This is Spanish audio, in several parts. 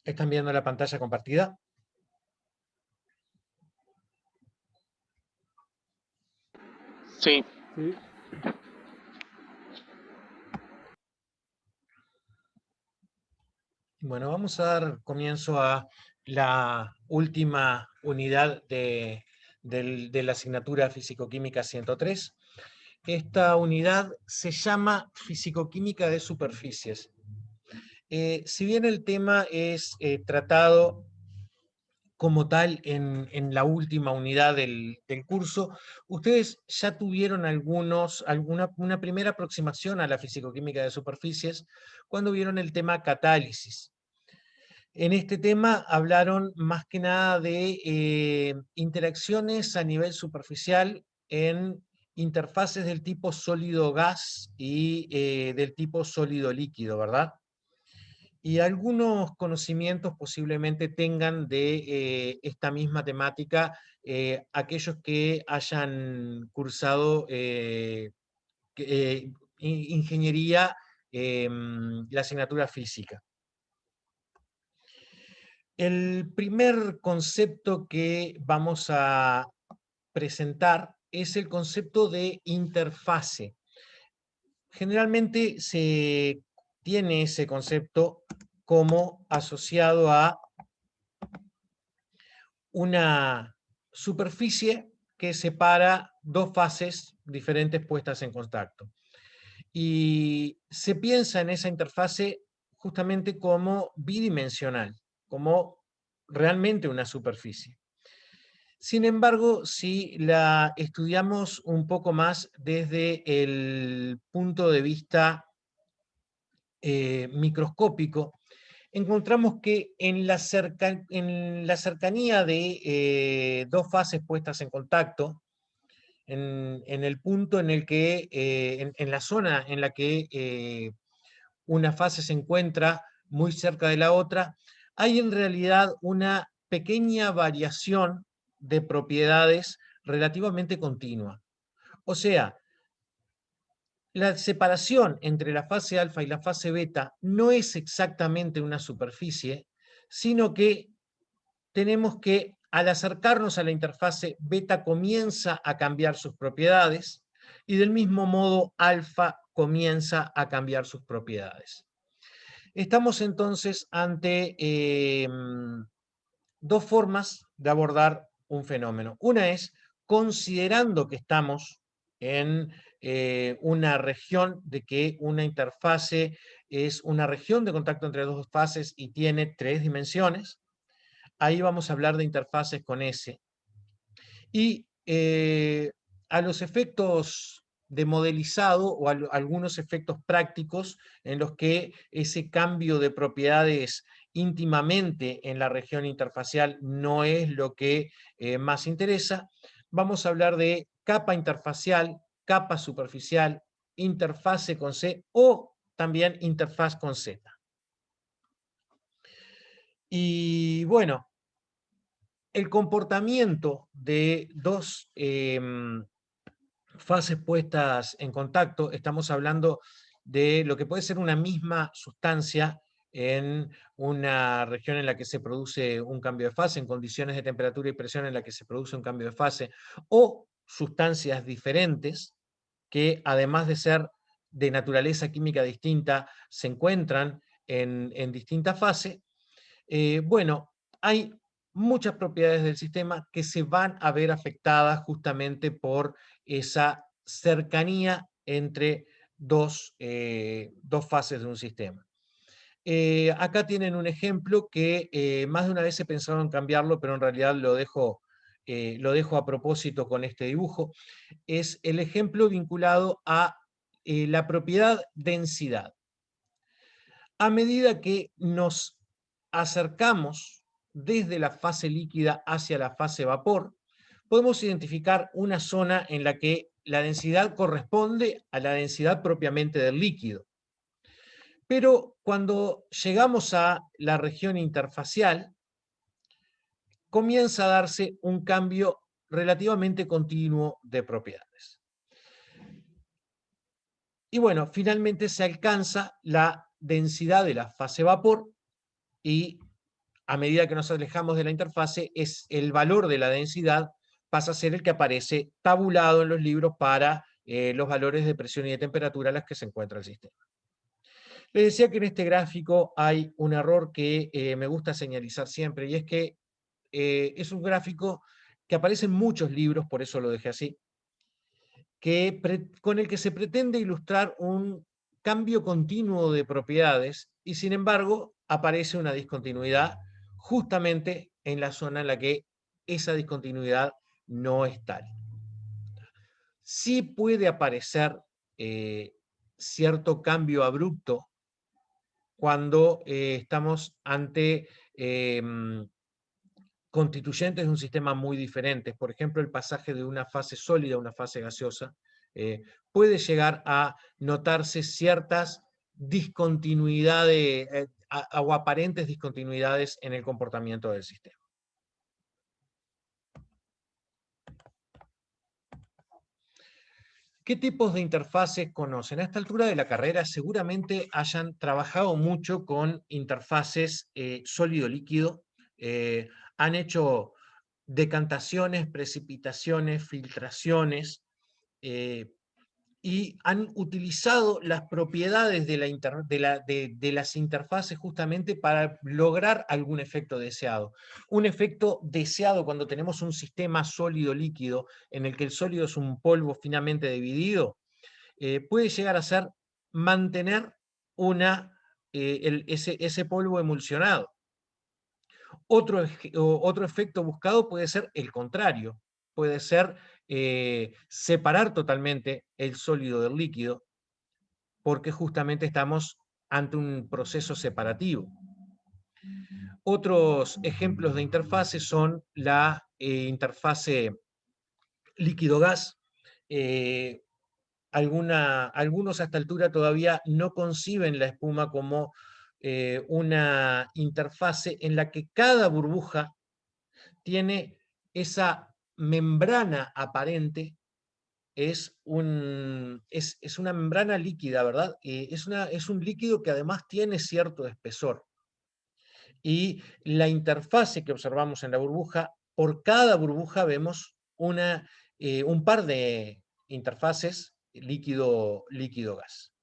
¿Están viendo la pantalla compartida? Sí. Sí. Bueno, vamos a dar comienzo a la última unidad de la asignatura Físico-Química 103. Esta unidad se llama Físico-Química de Superficies. Si bien el tema es tratado como tal en la última unidad del curso, ustedes ya tuvieron una primera aproximación a la fisicoquímica de superficies cuando vieron el tema catálisis. En este tema hablaron más que nada de interacciones a nivel superficial en interfaces del tipo sólido-gas y del tipo sólido-líquido, ¿verdad? Y algunos conocimientos posiblemente tengan de esta misma temática aquellos que hayan cursado ingeniería, la asignatura física. El primer concepto que vamos a presentar es el concepto de interfase. Generalmente se tiene ese concepto como asociado a una superficie que separa dos fases diferentes puestas en contacto. Y se piensa en esa interfase justamente como bidimensional, como realmente una superficie. Sin embargo, si la estudiamos un poco más desde el punto de vista microscópico, encontramos que en la cercanía de dos fases puestas en contacto, en el punto en el que, en la zona en la que una fase se encuentra muy cerca de la otra, hay en realidad una pequeña variación de propiedades relativamente continua. O sea, la separación entre la fase alfa y la fase beta no es exactamente una superficie, sino que tenemos que, al acercarnos a la interfase, beta comienza a cambiar sus propiedades y del mismo modo alfa comienza a cambiar sus propiedades. Estamos entonces ante dos formas de abordar un fenómeno. Una es considerando que estamos en una región de que una interfase es una región de contacto entre dos fases y tiene tres dimensiones. Ahí vamos a hablar de interfaces con S. Y a los efectos de modelizado o algunos efectos prácticos en los que ese cambio de propiedades íntimamente en la región interfacial no es lo que más interesa, vamos a hablar de capa interfacial, capa superficial, interfase con C o también interfaz con Z. Y bueno, el comportamiento de dos fases puestas en contacto, estamos hablando de lo que puede ser una misma sustancia en una región en la que se produce un cambio de fase, en condiciones de temperatura y presión en la que se produce un cambio de fase, o sustancias diferentes que además de ser de naturaleza química distinta, se encuentran en distinta fase. Bueno, hay muchas propiedades del sistema que se van a ver afectadas justamente por esa cercanía entre dos fases de un sistema. Acá tienen un ejemplo que más de una vez he pensado en cambiarlo, pero en realidad lo dejo a propósito con este dibujo. Es el ejemplo vinculado a la propiedad densidad. A medida que nos acercamos desde la fase líquida hacia la fase vapor, podemos identificar una zona en la que la densidad corresponde a la densidad propiamente del líquido. Pero cuando llegamos a la región interfacial, comienza a darse un cambio relativamente continuo de propiedades. Y bueno, finalmente se alcanza la densidad de la fase vapor y a medida que nos alejamos de la interfase, el valor de la densidad pasa a ser el que aparece tabulado en los libros para los valores de presión y de temperatura a los que se encuentra el sistema. Les decía que en este gráfico hay un error que me gusta señalizar siempre, y es que es un gráfico que aparece en muchos libros, por eso lo dejé así, con el que se pretende ilustrar un cambio continuo de propiedades, y sin embargo aparece una discontinuidad justamente en la zona en la que esa discontinuidad no es tal. Sí puede aparecer cierto cambio abrupto cuando estamos ante constituyentes de un sistema muy diferentes. Por ejemplo, el pasaje de una fase sólida a una fase gaseosa puede llegar a notarse ciertas discontinuidades o aparentes discontinuidades en el comportamiento del sistema. ¿Qué tipos de interfaces conocen? A esta altura de la carrera seguramente hayan trabajado mucho con interfaces sólido-líquido, han hecho decantaciones, precipitaciones, filtraciones, y han utilizado las propiedades de las interfaces justamente para lograr algún efecto deseado. Un efecto deseado cuando tenemos un sistema sólido-líquido en el que el sólido es un polvo finamente dividido, puede llegar a ser mantener ese polvo emulsionado. Otro efecto buscado puede ser el contrario, puede ser separar totalmente el sólido del líquido, porque justamente estamos ante un proceso separativo. Otros ejemplos de interfaces son la interfase líquido-gas. Algunos a esta altura todavía no conciben la espuma como una interfase en la que cada burbuja tiene esa membrana aparente, es una membrana líquida, ¿verdad? Es un líquido que además tiene cierto espesor. Y la interfase que observamos en la burbuja, por cada burbuja vemos un par de interfaces líquido-gas.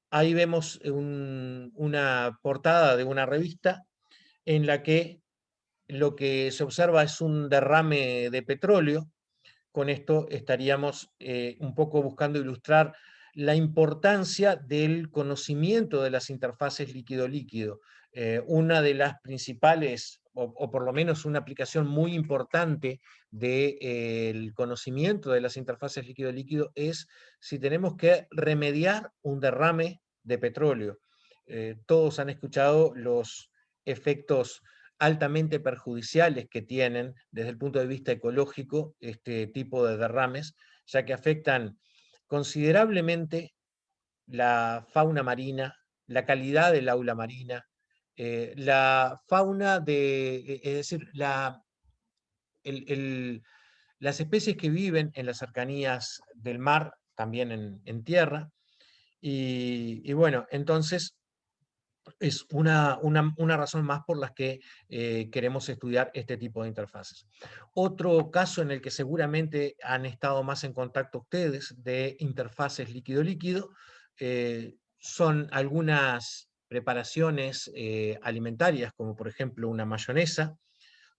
Ahí vemos una portada de una revista en la que lo que se observa es un derrame de petróleo. Con esto estaríamos un poco buscando ilustrar la importancia del conocimiento de las interfaces líquido-líquido. Una de las principales, o por lo menos una aplicación muy importante del conocimiento de las interfaces líquido-líquido es si tenemos que remediar un derrame de petróleo. Todos han escuchado los efectos altamente perjudiciales que tienen desde el punto de vista ecológico este tipo de derrames, ya que afectan considerablemente la fauna marina, la calidad del aula marina, la fauna es decir, las especies que viven en las cercanías del mar, también en tierra, y bueno, entonces es una razón más por las que queremos estudiar este tipo de interfaces. Otro caso en el que seguramente han estado más en contacto ustedes de interfaces líquido-líquido son algunas preparaciones alimentarias, como por ejemplo una mayonesa,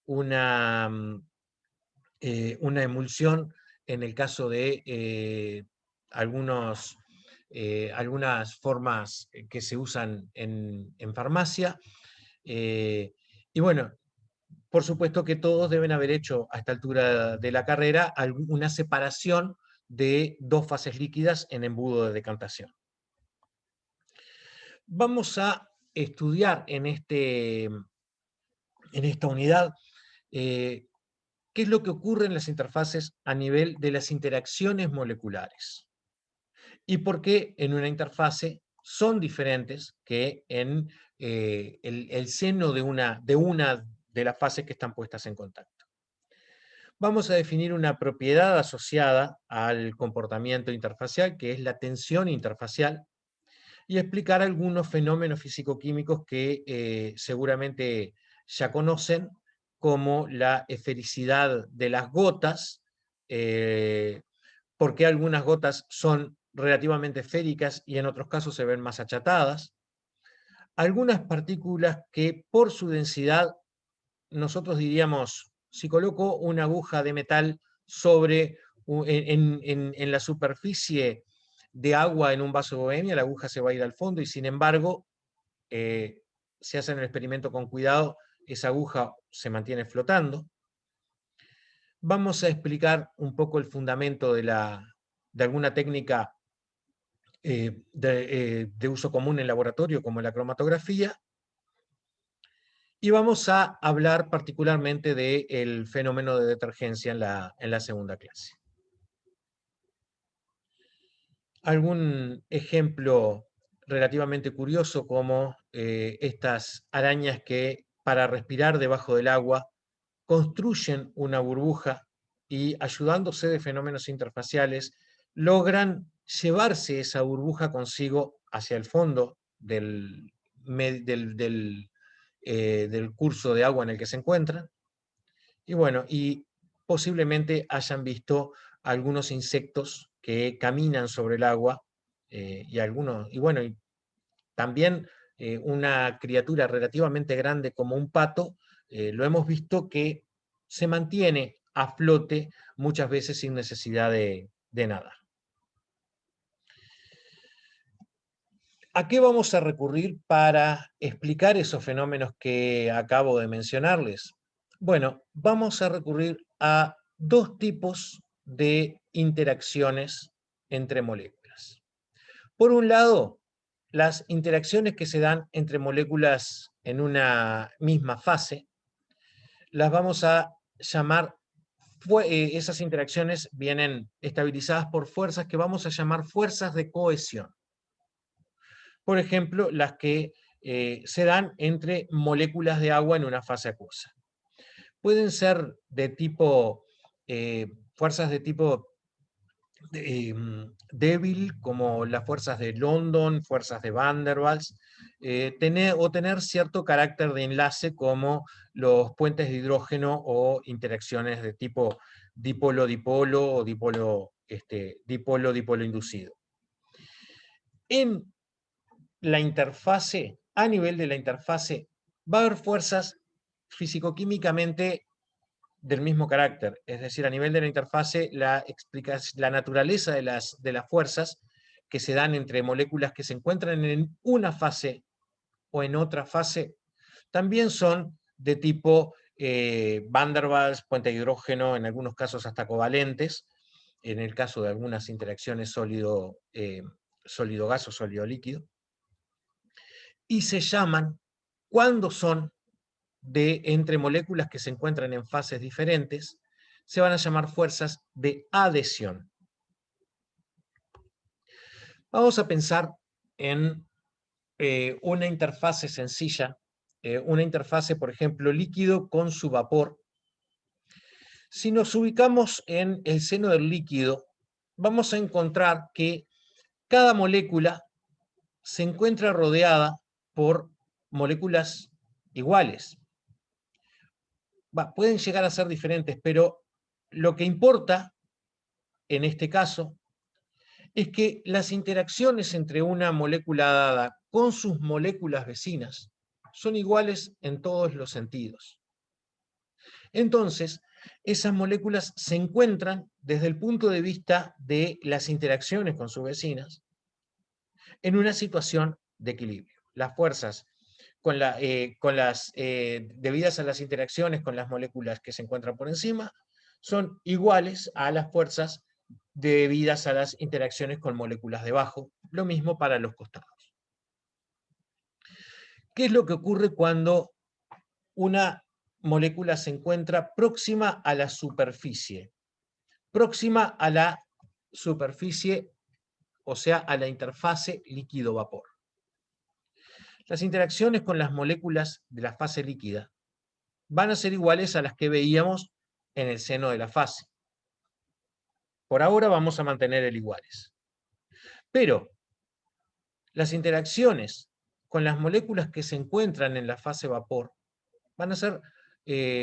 una emulsión en el caso de algunas formas que se usan en farmacia. Y bueno, por supuesto que todos deben haber hecho a esta altura de la carrera una separación de dos fases líquidas en embudo de decantación. Vamos a estudiar en esta unidad qué es lo que ocurre en las interfaces a nivel de las interacciones moleculares y por qué en una interfase son diferentes que en el seno de una de las fases que están puestas en contacto. Vamos a definir una propiedad asociada al comportamiento interfacial, que es la tensión interfacial. y explicar algunos fenómenos físico-químicos que seguramente ya conocen, como la esfericidad de las gotas, por qué algunas gotas son relativamente esféricas y en otros casos se ven más achatadas, algunas partículas que por su densidad, nosotros diríamos, si coloco una aguja de metal sobre en la superficie de agua en un vaso bohemia, la aguja se va a ir al fondo y sin embargo, si hacen el experimento con cuidado, esa aguja se mantiene flotando. Vamos a explicar un poco el fundamento de alguna técnica de uso común en laboratorio, como la cromatografía, y vamos a hablar particularmente del fenómeno de detergencia en la segunda clase. Algún ejemplo relativamente curioso, como estas arañas que para respirar debajo del agua construyen una burbuja y, ayudándose de fenómenos interfaciales, logran llevarse esa burbuja consigo hacia el fondo del curso de agua en el que se encuentran. Y bueno, y posiblemente hayan visto algunos insectos que caminan sobre el agua, y bueno, y también una criatura relativamente grande como un pato, lo hemos visto que se mantiene a flote muchas veces sin necesidad de nadar. ¿A qué vamos a recurrir para explicar esos fenómenos que acabo de mencionarles? Bueno, vamos a recurrir a dos tipos de interacciones entre moléculas. Por un lado, las interacciones que se dan entre moléculas en una misma fase, las vamos a llamar, esas interacciones vienen estabilizadas por fuerzas que vamos a llamar fuerzas de cohesión. Por ejemplo, las que se dan entre moléculas de agua en una fase acuosa. Pueden ser de tipo, fuerzas de tipo débil, como las fuerzas de London, fuerzas de Van der Waals, tener cierto carácter de enlace, como los puentes de hidrógeno o interacciones de tipo dipolo-dipolo o dipolo-dipolo inducido. En la interfase, a nivel de la interfase, va a haber fuerzas físico-químicamente del mismo carácter, es decir, a nivel de la interfase, la naturaleza de las fuerzas que se dan entre moléculas que se encuentran en una fase o en otra fase, también son de tipo Van der Waals, puente de hidrógeno, en algunos casos hasta covalentes, en el caso de algunas interacciones sólido-gas o sólido-líquido, y se llaman, cuando son entre moléculas que se encuentran en fases diferentes, se van a llamar fuerzas de adhesión. Vamos a pensar en una interfase sencilla, una interfase, por ejemplo, líquido con su vapor. Si nos ubicamos en el seno del líquido, vamos a encontrar que cada molécula se encuentra rodeada por moléculas iguales. Pueden llegar a ser diferentes, pero lo que importa en este caso es que las interacciones entre una molécula dada con sus moléculas vecinas son iguales en todos los sentidos. Entonces, esas moléculas se encuentran desde el punto de vista de las interacciones con sus vecinas en una situación de equilibrio. Las fuerzas debidas a las interacciones con las moléculas que se encuentran por encima son iguales a las fuerzas debidas a las interacciones con moléculas debajo. Lo mismo para los costados. ¿Qué es lo que ocurre cuando una molécula se encuentra próxima a la superficie? Próxima a la superficie, o sea, a la interfase líquido-vapor. Las interacciones con las moléculas de la fase líquida van a ser iguales a las que veíamos en el seno de la fase. Por ahora vamos a mantener el iguales. Pero las interacciones con las moléculas que se encuentran en la fase vapor van a ser,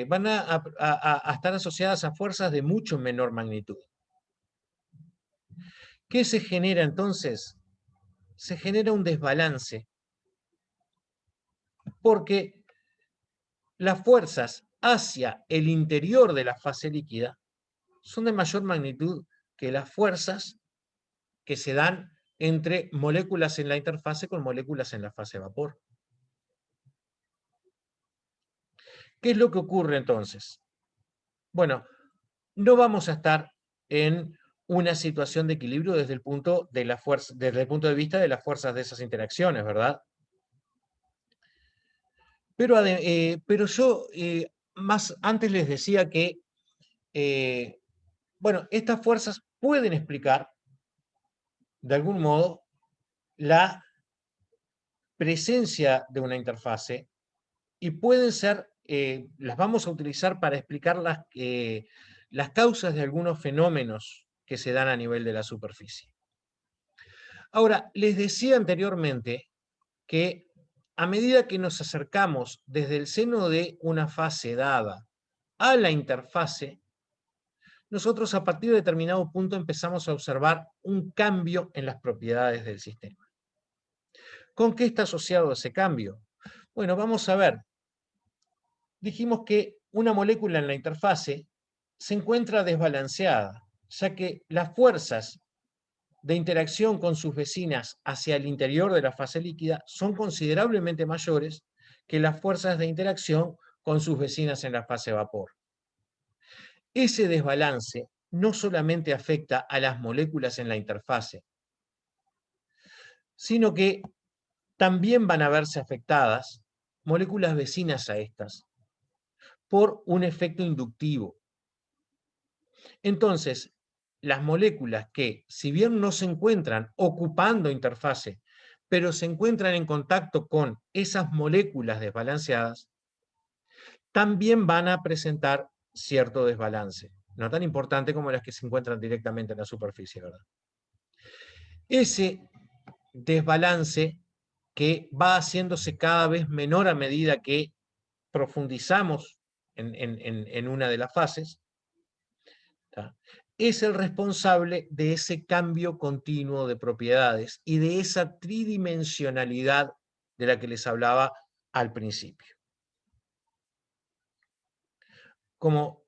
van a estar asociadas a fuerzas de mucho menor magnitud. ¿Qué se genera entonces? Se genera un desbalance, porque las fuerzas hacia el interior de la fase líquida son de mayor magnitud que las fuerzas que se dan entre moléculas en la interfase con moléculas en la fase vapor. ¿Qué es lo que ocurre entonces? Bueno, no vamos a estar en una situación de equilibrio desde el punto de la fuerza, desde el punto de vista de las fuerzas de esas interacciones, ¿verdad? Pero yo más antes les decía que, bueno, estas fuerzas pueden explicar, de algún modo, la presencia de una interfase y pueden ser, las vamos a utilizar para explicar las causas de algunos fenómenos que se dan a nivel de la superficie. Ahora, les decía anteriormente que a medida que nos acercamos desde el seno de una fase dada a la interfase, nosotros a partir de determinado punto empezamos a observar un cambio en las propiedades del sistema. ¿Con qué está asociado ese cambio? Bueno, vamos a ver. Dijimos que una molécula en la interfase se encuentra desbalanceada, ya que las fuerzas de interacción con sus vecinas hacia el interior de la fase líquida son considerablemente mayores que las fuerzas de interacción con sus vecinas en la fase vapor. Ese desbalance no solamente afecta a las moléculas en la interfase, sino que también van a verse afectadas moléculas vecinas a estas por un efecto inductivo. Entonces, las moléculas que, si bien no se encuentran ocupando interfase, pero se encuentran en contacto con esas moléculas desbalanceadas, también van a presentar cierto desbalance, no tan importante como las que se encuentran directamente en la superficie, ¿verdad? Ese desbalance que va haciéndose cada vez menor a medida que profundizamos en una de las fases, ¿tá? Es el responsable de ese cambio continuo de propiedades y de esa tridimensionalidad de la que les hablaba al principio. Como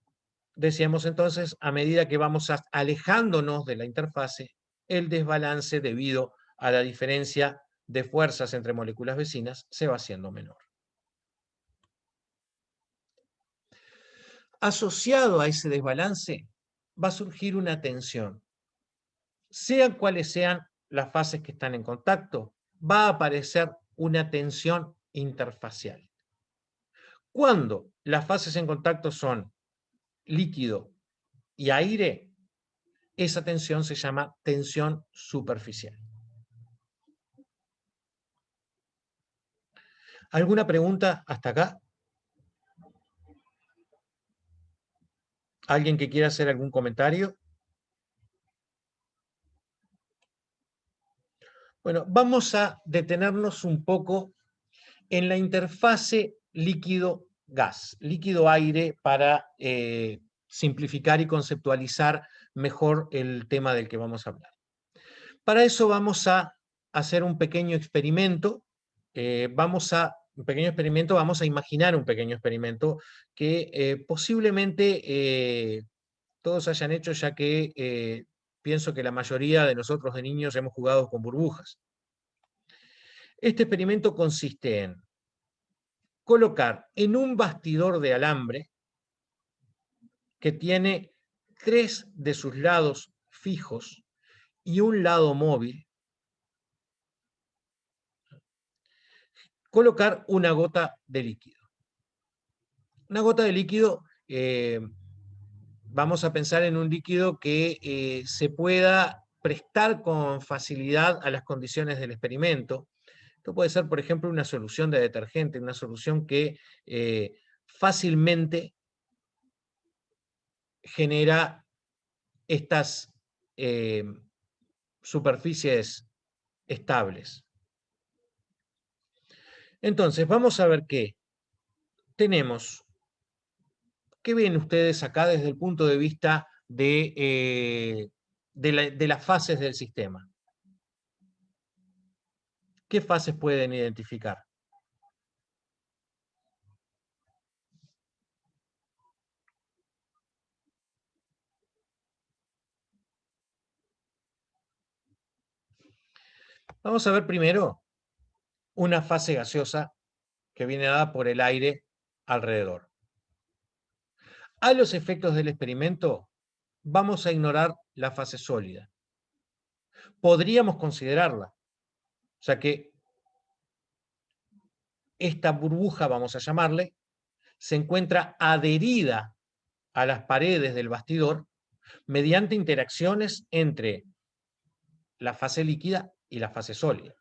decíamos entonces, a medida que vamos alejándonos de la interfase, el desbalance debido a la diferencia de fuerzas entre moléculas vecinas se va haciendo menor. Asociado a ese desbalance va a surgir una tensión. Sean cuales sean las fases que están en contacto, va a aparecer una tensión interfacial. Cuando las fases en contacto son líquido y aire, esa tensión se llama tensión superficial. ¿Alguna pregunta hasta acá? ¿Alguien que quiera hacer algún comentario? Bueno, vamos a detenernos un poco en la interfase líquido-gas, líquido-aire, para simplificar y conceptualizar mejor el tema del que vamos a hablar. Para eso vamos a hacer un pequeño experimento, vamos a imaginar un pequeño experimento que posiblemente todos hayan hecho, ya que pienso que la mayoría de nosotros de niños hemos jugado con burbujas. Este experimento consiste en colocar en un bastidor de alambre que tiene 3 de sus lados fijos y un lado móvil, colocar una gota de líquido. Una gota de líquido, vamos a pensar en un líquido que se pueda prestar con facilidad a las condiciones del experimento. Esto puede ser, por ejemplo, una solución de detergente, una solución que fácilmente genera estas superficies estables. Entonces, vamos a ver qué tenemos. ¿Qué ven ustedes acá desde el punto de vista de las fases del sistema? ¿Qué fases pueden identificar? Vamos a ver primero una fase gaseosa que viene dada por el aire alrededor. A los efectos del experimento, vamos a ignorar la fase sólida. Podríamos considerarla, o sea que esta burbuja, vamos a llamarle, se encuentra adherida a las paredes del bastidor mediante interacciones entre la fase líquida y la fase sólida.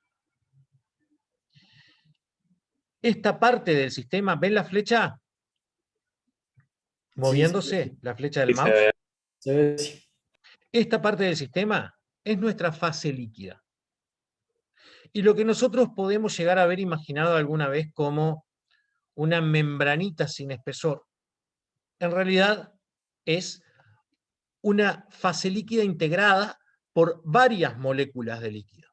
Esta parte del sistema, ¿ven la flecha moviéndose? Sí, La flecha del mouse. se ve, sí. Esta parte del sistema es nuestra fase líquida. Y lo que nosotros podemos llegar a haber imaginado alguna vez como una membranita sin espesor, en realidad es una fase líquida integrada por varias moléculas de líquido.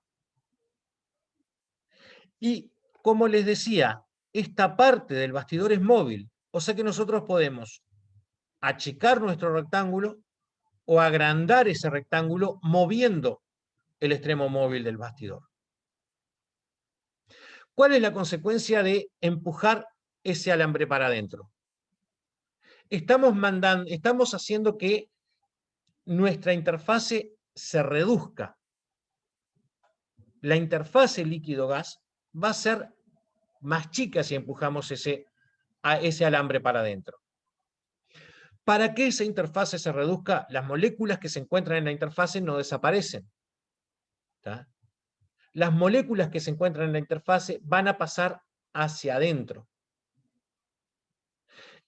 Y como les decía, esta parte del bastidor es móvil, o sea que nosotros podemos achicar nuestro rectángulo o agrandar ese rectángulo moviendo el extremo móvil del bastidor. ¿Cuál es la consecuencia de empujar ese alambre para adentro? Estamos haciendo que nuestra interfase se reduzca. La interfase líquido-gas va a ser más chica si empujamos ese alambre para adentro. Para que esa interfase se reduzca, las moléculas que se encuentran en la interfase no desaparecen. ¿Tá? Las moléculas que se encuentran en la interfase van a pasar hacia adentro.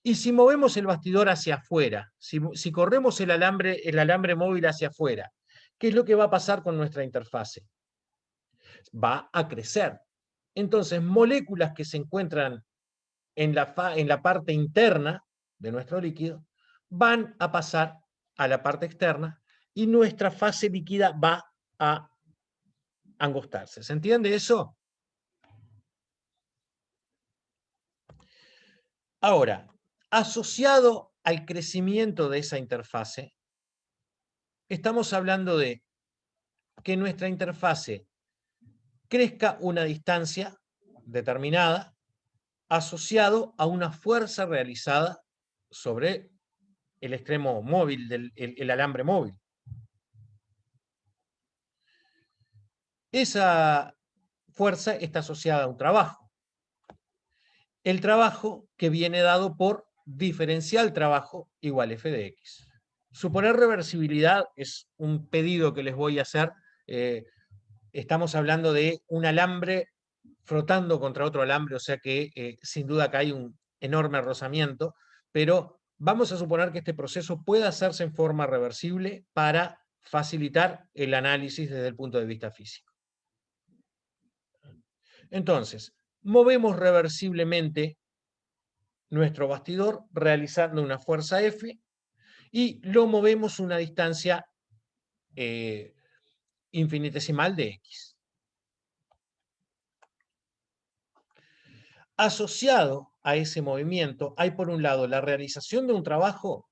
Y si movemos el bastidor hacia afuera, si corremos el alambre móvil hacia afuera, ¿qué es lo que va a pasar con nuestra interfase? Va a crecer. Entonces, moléculas que se encuentran en la parte interna de nuestro líquido van a pasar a la parte externa y nuestra fase líquida va a angostarse. ¿Se entiende eso? Ahora, asociado al crecimiento de esa interfase, estamos hablando de que nuestra interfase crezca una distancia determinada asociado a una fuerza realizada sobre el extremo móvil, el alambre móvil. Esa fuerza está asociada a un trabajo. El trabajo que viene dado por diferencial trabajo igual f de x. Suponer reversibilidad es un pedido que les voy a hacer. Estamos hablando de un alambre frotando contra otro alambre, o sea que sin duda acá hay un enorme rozamiento, pero vamos a suponer que este proceso pueda hacerse en forma reversible para facilitar el análisis desde el punto de vista físico. Entonces, movemos reversiblemente nuestro bastidor realizando una fuerza F y lo movemos una distancia infinitesimal de X. Asociado a ese movimiento hay por un lado la realización de un trabajo,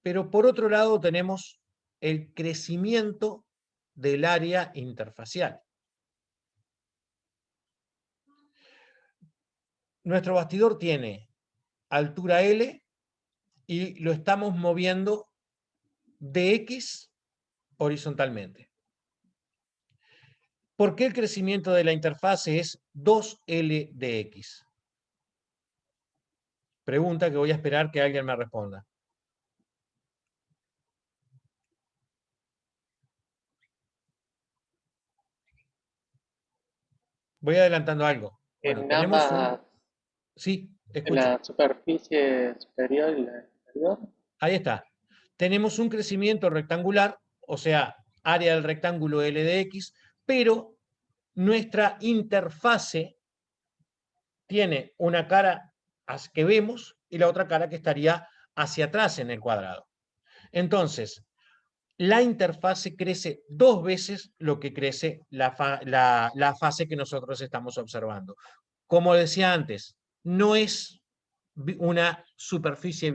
pero por otro lado tenemos el crecimiento del área interfacial. Nuestro bastidor tiene altura L y lo estamos moviendo de X horizontalmente. ¿Por qué el crecimiento de la interfase es 2L de X? Pregunta que voy a esperar que alguien me responda. Voy adelantando algo. Bueno, tenemos un... Sí, en escucho. la superficie superior y la inferior. Ahí está. Tenemos un crecimiento rectangular, o sea, área del rectángulo L de X, pero nuestra interfase tiene una cara que vemos y la otra cara que estaría hacia atrás en el cuadrado. Entonces, la interfase crece 2 veces lo que crece la fase que nosotros estamos observando. Como decía antes, no es una superficie,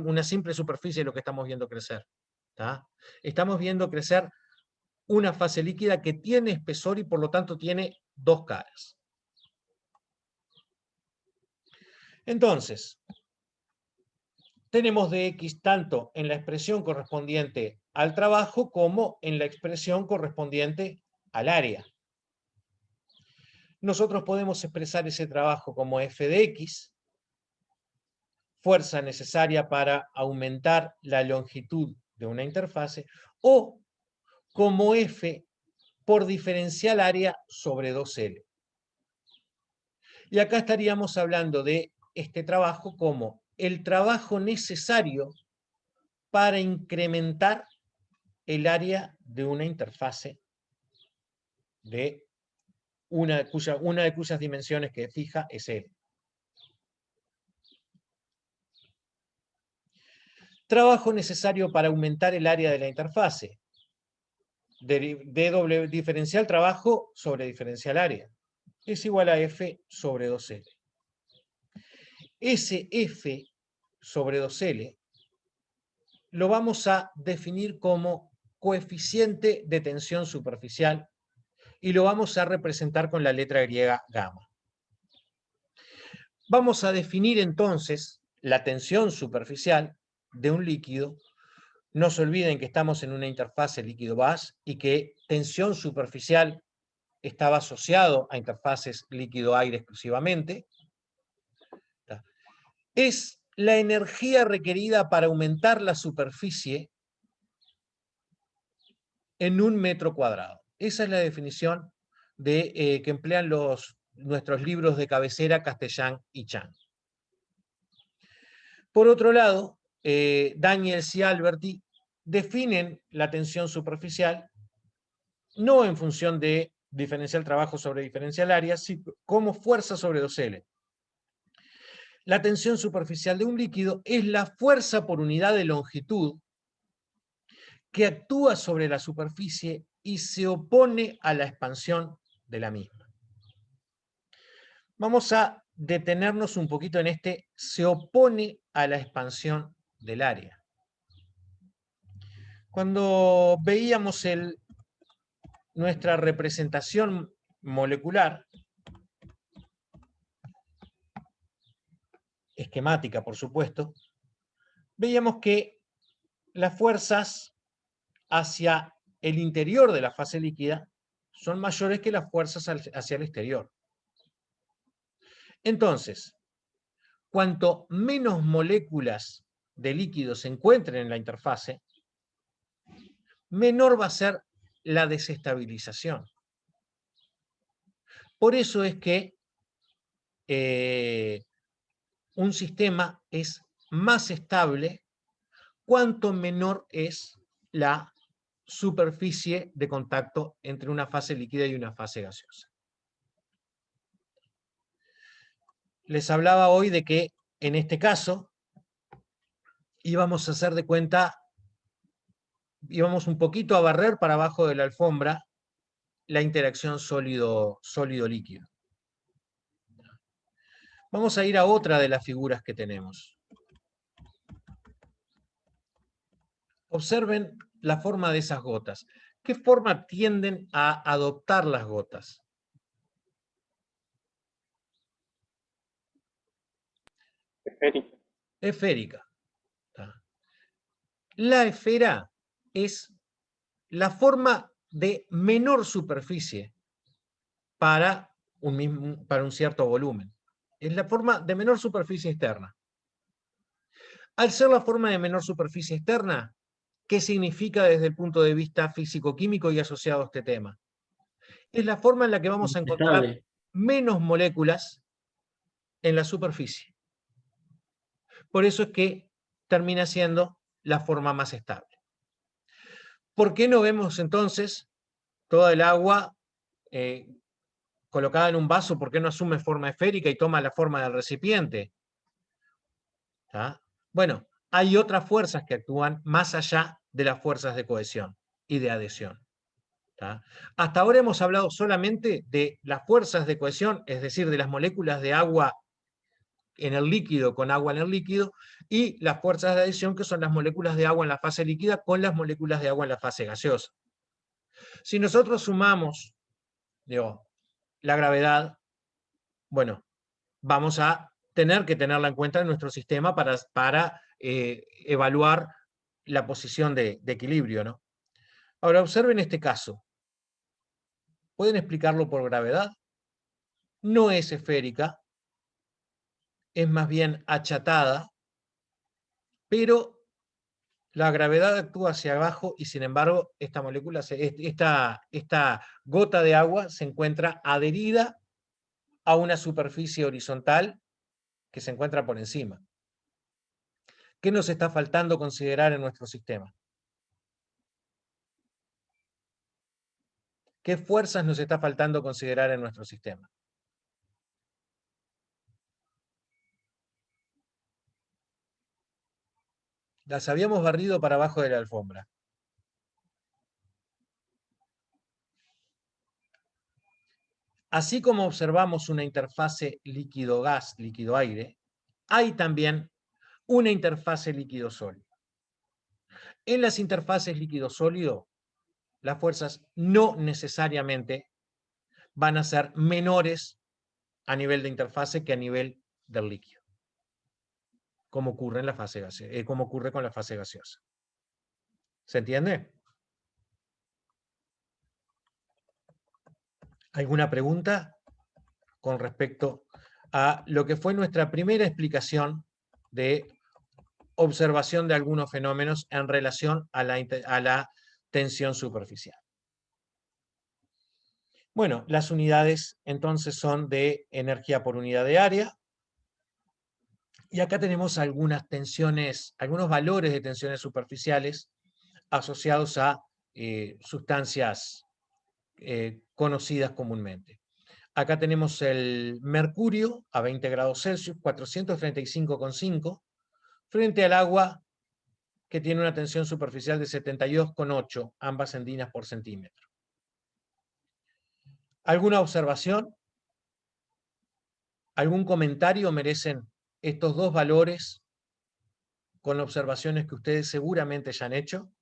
una simple superficie lo que estamos viendo crecer. ¿Tá? Estamos viendo crecer una fase líquida que tiene espesor y por lo tanto tiene 2 caras. Entonces, tenemos dx tanto en la expresión correspondiente al trabajo como en la expresión correspondiente al área. Nosotros podemos expresar ese trabajo como f de x, fuerza necesaria para aumentar la longitud de una interfase, o como f por diferencial área sobre 2L. Y acá estaríamos hablando de este trabajo como el trabajo necesario para incrementar el área de una interfase de una de cuyas dimensiones que fija es L. Trabajo necesario para aumentar el área de la interfase. W diferencial trabajo sobre diferencial área es igual a F sobre 2L. Ese F sobre 2L lo vamos a definir como coeficiente de tensión superficial y lo vamos a representar con la letra griega gamma. Vamos a definir entonces la tensión superficial de un líquido. No se olviden que estamos en una interfase líquido-gas y que tensión superficial estaba asociado a interfaces líquido-aire exclusivamente. Es la energía requerida para aumentar la superficie en 1 metro cuadrado. Esa es la definición que emplean nuestros libros de cabecera Castellán y Chang. Por otro lado, Daniels y Alberti definen la tensión superficial no en función de diferencial trabajo sobre diferencial área, sino como fuerza sobre 2L. La tensión superficial de un líquido es la fuerza por unidad de longitud que actúa sobre la superficie y se opone a la expansión de la misma. Vamos a detenernos un poquito en se opone a la expansión del área. Cuando veíamos nuestra representación molecular, esquemática por supuesto, veíamos que las fuerzas hacia el interior de la fase líquida son mayores que las fuerzas hacia el exterior. Entonces, cuanto menos moléculas de líquido se encuentren en la interfase, menor va a ser la desestabilización. Por eso es que un sistema es más estable cuanto menor es la superficie de contacto entre una fase líquida y una fase gaseosa. Les hablaba hoy de que en este caso íbamos a hacer de cuenta, íbamos un poquito a barrer para abajo de la alfombra la interacción sólido-líquido. Vamos a ir a otra de las figuras que tenemos. Observen la forma de esas gotas. ¿Qué forma tienden a adoptar las gotas? Esférica. Esférica. La esfera es la forma de menor superficie para un cierto volumen. Es la forma de menor superficie externa. Al ser la forma de menor superficie externa, ¿qué significa desde el punto de vista físico-químico y asociado a este tema? Es la forma en la que vamos a encontrar Estable. menos moléculas en la superficie. Por eso es que termina siendo la forma más estable. ¿Por qué no vemos entonces toda el agua colocada en un vaso, ¿por qué no asume forma esférica y toma la forma del recipiente? ¿Tá? Bueno, hay otras fuerzas que actúan más allá de las fuerzas de cohesión y de adhesión. ¿Tá? Hasta ahora hemos hablado solamente de las fuerzas de cohesión, es decir, de las moléculas de agua en el líquido con agua en el líquido, y las fuerzas de adhesión, que son las moléculas de agua en la fase líquida con las moléculas de agua en la fase gaseosa. Si nosotros sumamos, digo, la gravedad, bueno, vamos a tener que tenerla en cuenta en nuestro sistema para evaluar la posición de equilibrio, ¿no? Ahora, observen este caso. ¿Pueden explicarlo por gravedad? No es esférica, es más bien achatada, pero la gravedad actúa hacia abajo y sin embargo esta molécula, esta gota de agua se encuentra adherida a una superficie horizontal que se encuentra por encima. ¿Qué nos está faltando considerar en nuestro sistema? ¿Qué fuerzas nos está faltando considerar en nuestro sistema? Las habíamos barrido para abajo de la alfombra. Así como observamos una interfase líquido-gas, líquido-aire, hay también una interfase líquido-sólido. En las interfaces líquido-sólido, las fuerzas no necesariamente van a ser menores a nivel de interfase que a nivel del líquido, como ocurre, en la fase como ocurre con la fase gaseosa. ¿Se entiende? ¿Alguna pregunta con respecto a lo que fue nuestra primera explicación de observación de algunos fenómenos en relación a la tensión superficial? Bueno, las unidades entonces son de energía por unidad de área. Y acá tenemos algunas tensiones, algunos valores de tensiones superficiales asociados a sustancias conocidas comúnmente. Acá tenemos el mercurio a 20 grados Celsius, 435,5, frente al agua que tiene una tensión superficial de 72,8, ambas endinas por centímetro. ¿Alguna observación? ¿Algún comentario merecen estos dos valores con observaciones que ustedes seguramente ya han hecho?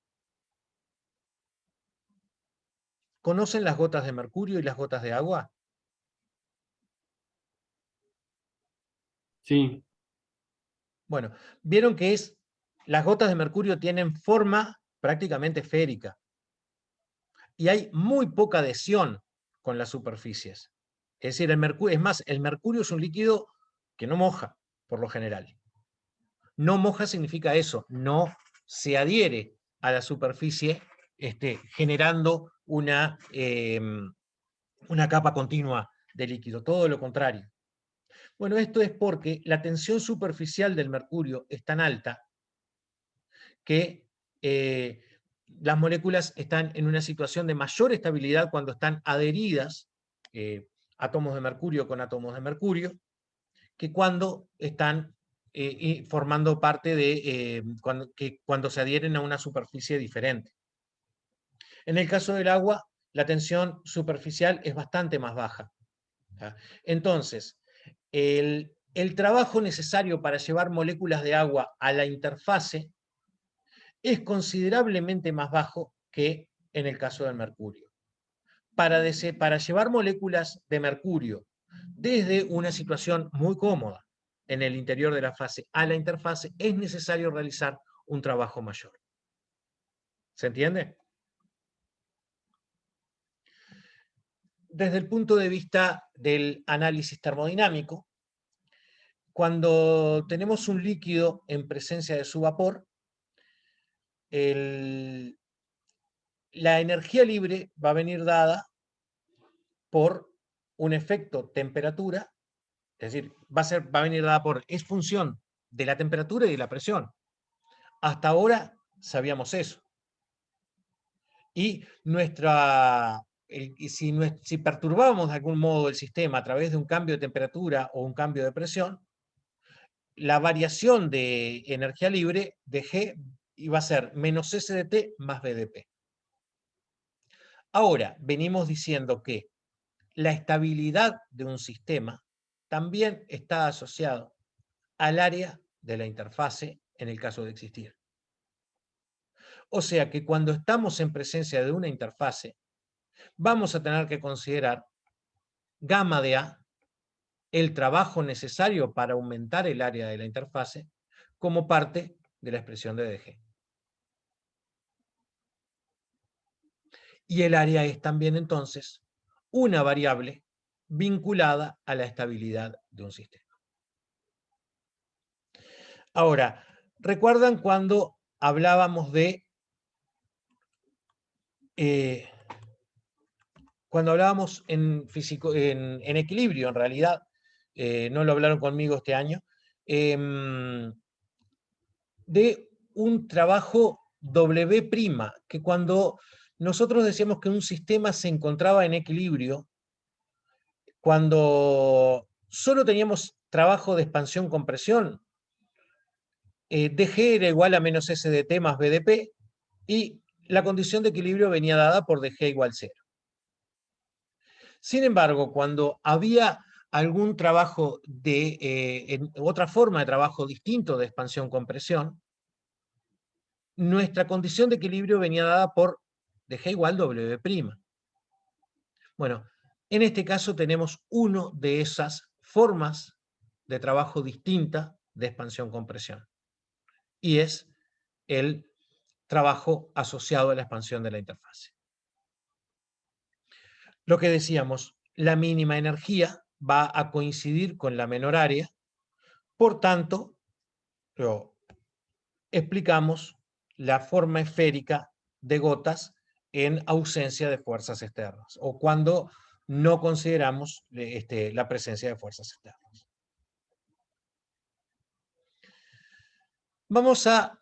¿Conocen las gotas de mercurio y las gotas de agua? Sí, Bueno, vieron que las gotas de mercurio tienen forma prácticamente esférica y hay muy poca adhesión con las superficies. Es decir, el mercurio es un líquido que no moja, por lo general. No moja significa eso, no se adhiere a la superficie, generando una capa continua de líquido, todo lo contrario. Bueno, esto es porque la tensión superficial del mercurio es tan alta que las moléculas están en una situación de mayor estabilidad cuando están adheridas, átomos de mercurio con átomos de mercurio, que cuando están formando parte de, cuando se adhieren a una superficie diferente. En el caso del agua, la tensión superficial es bastante más baja. ¿Ya? Entonces, el trabajo necesario para llevar moléculas de agua a la interfase es considerablemente más bajo que en el caso del mercurio. Para llevar moléculas de mercurio desde una situación muy cómoda en el interior de la fase a la interfase, es necesario realizar un trabajo mayor. ¿Se entiende? Desde el punto de vista del análisis termodinámico, cuando tenemos un líquido en presencia de su vapor, la energía libre va a venir dada por un efecto temperatura, es decir, va a venir dada es función de la temperatura y de la presión. Hasta ahora sabíamos eso. Y nuestra si perturbábamos de algún modo el sistema a través de un cambio de temperatura o un cambio de presión, la variación de energía libre de G iba a ser menos S de T más B de P. Ahora, venimos diciendo que la estabilidad de un sistema también está asociado al área de la interfase en el caso de existir. O sea que cuando estamos en presencia de una interfase, vamos a tener que considerar gamma de A, el trabajo necesario para aumentar el área de la interfase, como parte de la expresión de dg. Y el área es también entonces una variable vinculada a la estabilidad de un sistema. Ahora, ¿recuerdan cuando hablábamos de cuando hablábamos en equilibrio, en realidad, no lo hablaron conmigo este año, de un trabajo W', que cuando nosotros decíamos que un sistema se encontraba en equilibrio, cuando solo teníamos trabajo de expansión-compresión, dg era igual a menos S de T más B de P, y la condición de equilibrio venía dada por dg igual 0. Sin embargo, cuando había algún trabajo otra forma de trabajo distinto de expansión-compresión, nuestra condición de equilibrio venía dada por dg igual W'. Bueno, en este caso tenemos una de esas formas de trabajo distinta de expansión-compresión, y es el trabajo asociado a la expansión de la interfase. Lo que decíamos, la mínima energía va a coincidir con la menor área, por tanto, explicamos la forma esférica de gotas en ausencia de fuerzas externas, o cuando no consideramos la presencia de fuerzas externas. Vamos a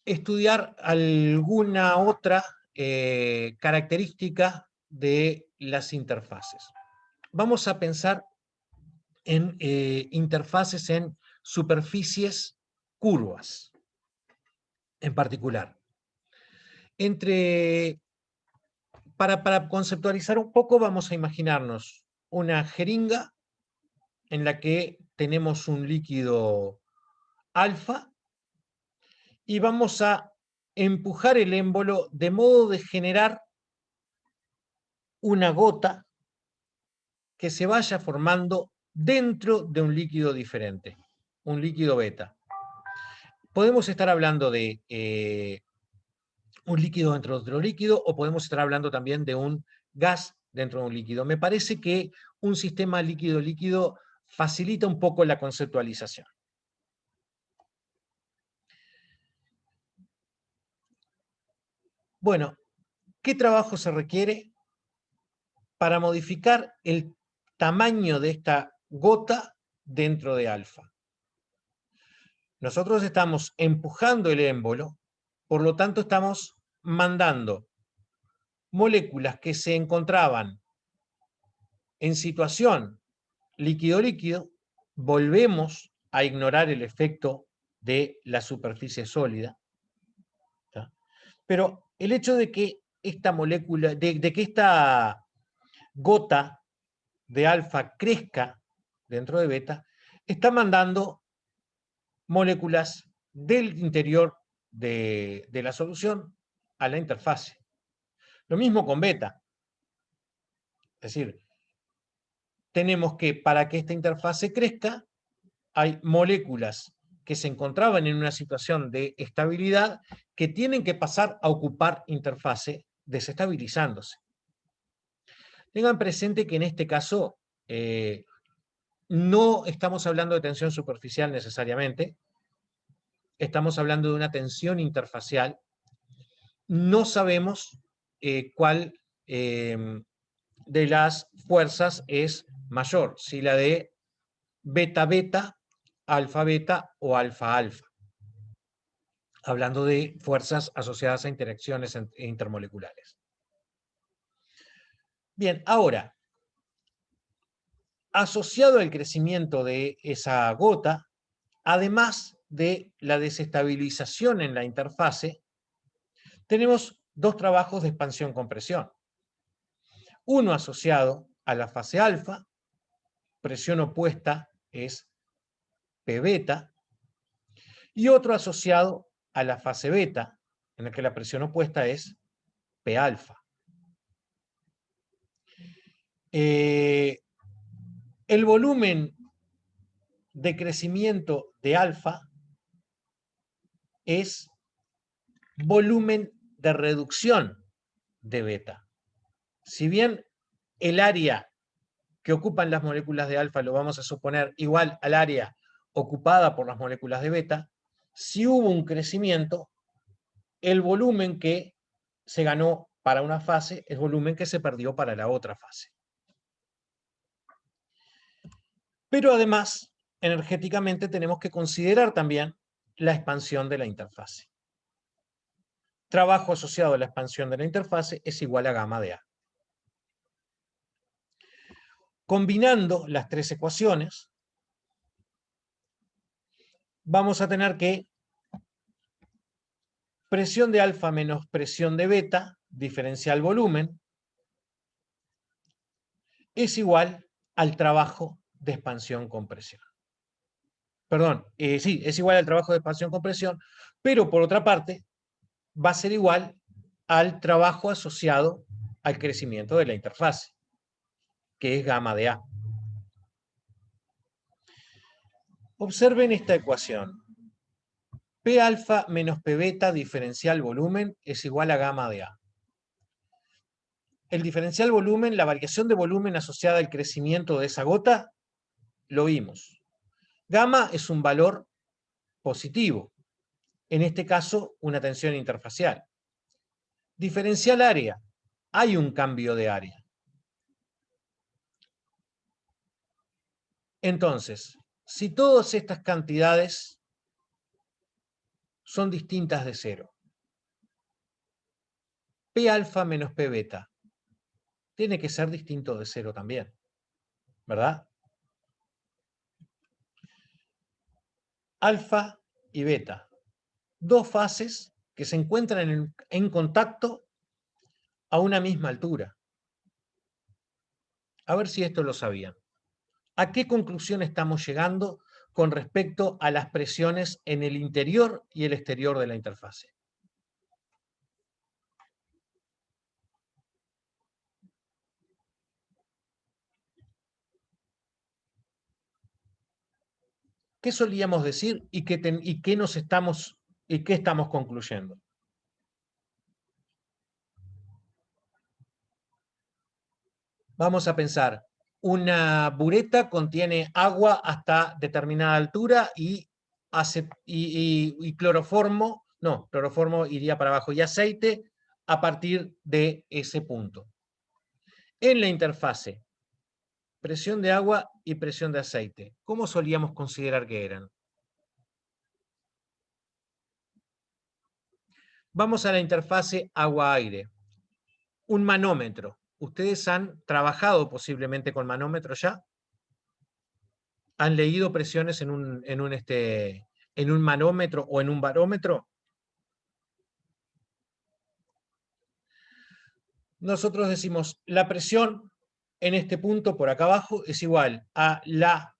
estudiar alguna otra característica de las interfaces. Vamos a pensar en interfaces en superficies curvas, en particular. Para conceptualizar un poco, vamos a imaginarnos una jeringa en la que tenemos un líquido alfa y vamos a empujar el émbolo de modo de generar una gota que se vaya formando dentro de un líquido diferente, un líquido beta. Podemos estar hablando de un líquido dentro de otro líquido, o podemos estar hablando también de un gas dentro de un líquido. Me parece que un sistema líquido-líquido facilita un poco la conceptualización. Bueno, ¿qué trabajo se requiere para modificar el tamaño de esta gota dentro de alfa? Nosotros estamos empujando el émbolo, por lo tanto estamos mandando moléculas que se encontraban en situación líquido-líquido, volvemos a ignorar el efecto de la superficie sólida. ¿Tá? Pero el hecho de que esta molécula, de que esta gota de alfa crezca dentro de beta, está mandando moléculas del interior de la solución a la interfase. Lo mismo con beta. Es decir, tenemos que, para que esta interfase crezca, hay moléculas que se encontraban en una situación de estabilidad que tienen que pasar a ocupar interfase desestabilizándose. Tengan presente que en este caso no estamos hablando de tensión superficial necesariamente, estamos hablando de una tensión interfacial. No sabemos cuál de las fuerzas es mayor, si la de beta-beta, alfa-beta o alfa-alfa, hablando de fuerzas asociadas a interacciones intermoleculares. Bien, ahora, asociado al crecimiento de esa gota, además de la desestabilización en la interfase, tenemos dos trabajos de expansión-compresión. Uno asociado a la fase alfa, presión opuesta es P beta, y otro asociado a la fase beta, en el que la presión opuesta es P alfa. El volumen de crecimiento de alfa es volumen de reducción de beta. Si bien el área que ocupan las moléculas de alfa lo vamos a suponer igual al área ocupada por las moléculas de beta, si hubo un crecimiento, el volumen que se ganó para una fase es volumen que se perdió para la otra fase. Pero además, energéticamente tenemos que considerar también la expansión de la interfase. Trabajo asociado a la expansión de la interfase es igual a gamma de A. Combinando las tres ecuaciones, vamos a tener que presión de alfa menos presión de beta, diferencial volumen, es igual al trabajo de expansión-compresión. Perdón, sí, es igual al trabajo de expansión-compresión, pero por otra parte, va a ser igual al trabajo asociado al crecimiento de la interfase, que es gamma de A. Observen esta ecuación. P alfa menos P beta diferencial volumen es igual a gamma de A. El diferencial volumen, la variación de volumen asociada al crecimiento de esa gota, lo vimos. Gamma es un valor positivo, en este caso una tensión interfacial. Diferencial área, hay un cambio de área. Entonces, si todas estas cantidades son distintas de cero, P alfa menos P beta tiene que ser distinto de cero también, ¿verdad? Alfa y beta, dos fases que se encuentran en contacto a una misma altura. A ver si esto lo sabían. ¿A qué conclusión estamos llegando con respecto a las presiones en el interior y el exterior de la interfase? ¿Qué solíamos decir y qué estamos concluyendo? Vamos a pensar, una bureta contiene agua hasta determinada altura y cloroformo, no, cloroformo iría para abajo, y aceite a partir de ese punto. En la interfase, presión de agua y presión de aceite, ¿cómo solíamos considerar que eran? Vamos a la interfase agua-aire. Un manómetro. ¿Ustedes han trabajado posiblemente con manómetro ya? ¿Han leído presiones en un manómetro o en un barómetro? Nosotros decimos, la presión en este punto por acá abajo es igual a la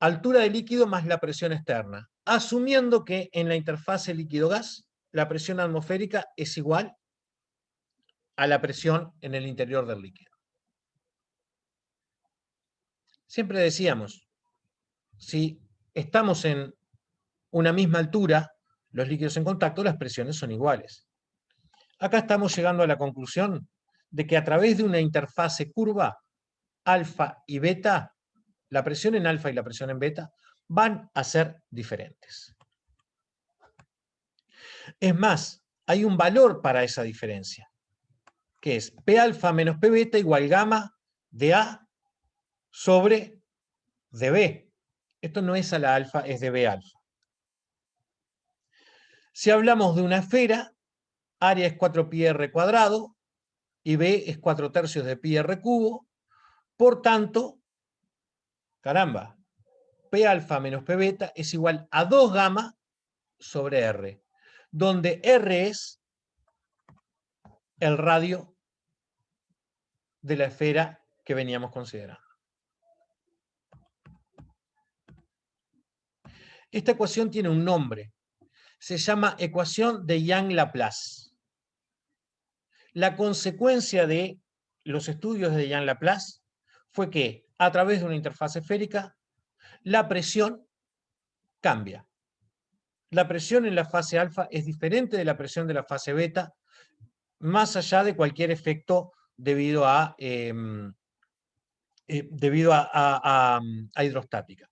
altura del líquido más la presión externa, asumiendo que en la interfase líquido-gas la presión atmosférica es igual a la presión en el interior del líquido. Siempre decíamos, si estamos en una misma altura, los líquidos en contacto, las presiones son iguales. Acá estamos llegando a la conclusión de que a través de una interfase curva, alfa y beta, la presión en alfa y la presión en beta van a ser diferentes. Es más, hay un valor para esa diferencia, que es P alfa menos P beta igual gamma de A sobre dB. Esto no es a la alfa, es dB alfa. Si hablamos de una esfera, área es 4πr², y B es 4/3 de pi r cubo. Por tanto, caramba, P alfa menos P beta es igual a 2 gamma sobre R, donde R es el radio de la esfera que veníamos considerando. Esta ecuación tiene un nombre. Se llama ecuación de Young-Laplace. La consecuencia de los estudios de Young-Laplace fue que, a través de una interfaz esférica, la presión cambia. La presión en la fase alfa es diferente de la presión de la fase beta, más allá de cualquier efecto debido a hidrostática.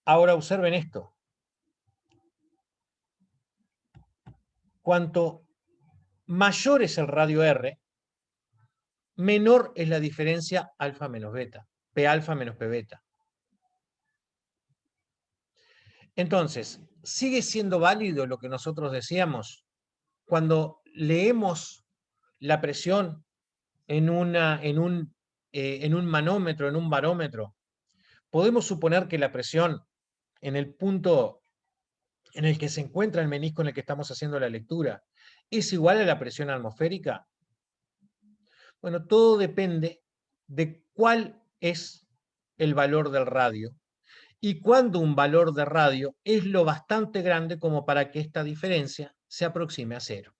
Ahora observen esto. Cuanto mayor es el radio R, menor es la diferencia alfa menos beta, P alfa menos P beta. Entonces, ¿sigue siendo válido lo que nosotros decíamos? Cuando leemos la presión en un manómetro, en un barómetro, podemos suponer que la presión en el punto en el que se encuentra el menisco en el que estamos haciendo la lectura es igual a la presión atmosférica. Bueno, todo depende de cuál es el valor del radio y cuándo un valor de radio es lo bastante grande como para que esta diferencia se aproxime a cero.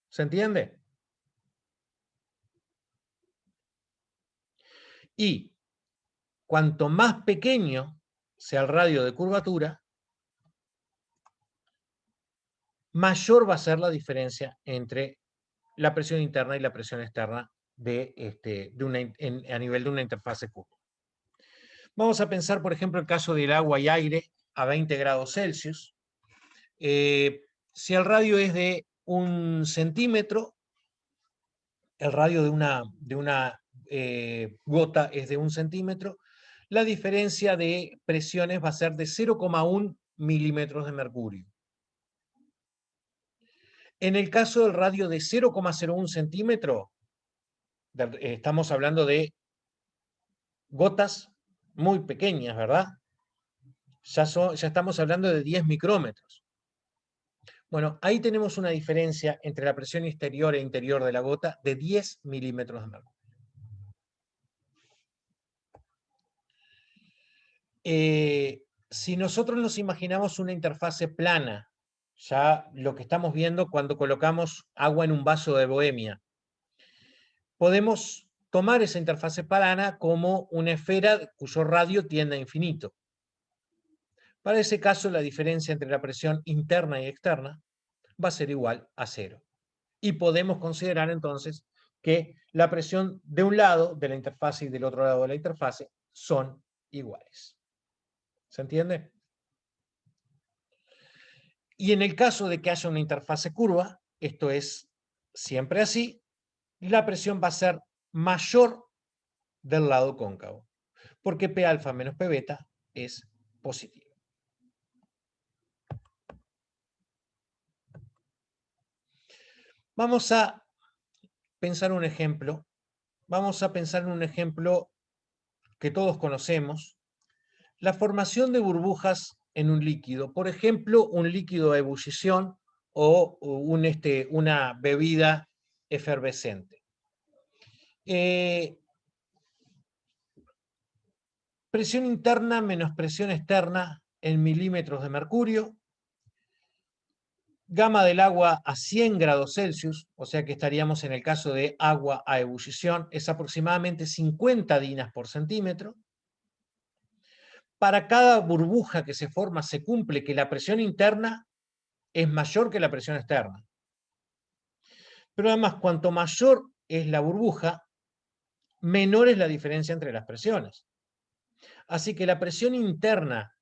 ¿Se entiende? Y cuanto más pequeño sea el radio de curvatura, mayor va a ser la diferencia entre la presión interna y la presión externa a nivel de una interfase curva. Vamos a pensar, por ejemplo, el caso del agua y aire a 20 grados Celsius. Si el radio es de 1 centímetro, el radio de una gota es de 1 centímetro, la diferencia de presiones va a ser de 0,1 milímetros de mercurio. En el caso del radio de 0,01 centímetro, estamos hablando de gotas muy pequeñas, ¿verdad? Ya estamos hablando de 10 micrómetros. Bueno, ahí tenemos una diferencia entre la presión exterior e interior de la gota de 10 milímetros de mercurio. Si nosotros nos imaginamos una interfase plana, ya lo que estamos viendo cuando colocamos agua en un vaso de bohemia, podemos tomar esa interfase plana como una esfera cuyo radio tiende a infinito. Para ese caso, la diferencia entre la presión interna y externa va a ser igual a cero. Y podemos considerar entonces que la presión de un lado de la interfase y del otro lado de la interfase son iguales. ¿Se entiende? Y en el caso de que haya una interfase curva, esto es siempre así, la presión va a ser mayor del lado cóncavo, porque P alfa menos P beta es positivo. Vamos a pensar un ejemplo. Vamos a pensar en un ejemplo que todos conocemos, la formación de burbujas en un líquido. Por ejemplo, un líquido a ebullición o una bebida efervescente. Presión interna menos presión externa en milímetros de mercurio. Gama del agua a 100 grados Celsius, o sea que estaríamos en el caso de agua a ebullición, es aproximadamente 50 dinas por centímetro. Para cada burbuja que se forma se cumple que la presión interna es mayor que la presión externa. Pero además, cuanto mayor es la burbuja, menor es la diferencia entre las presiones. Así que la presión interna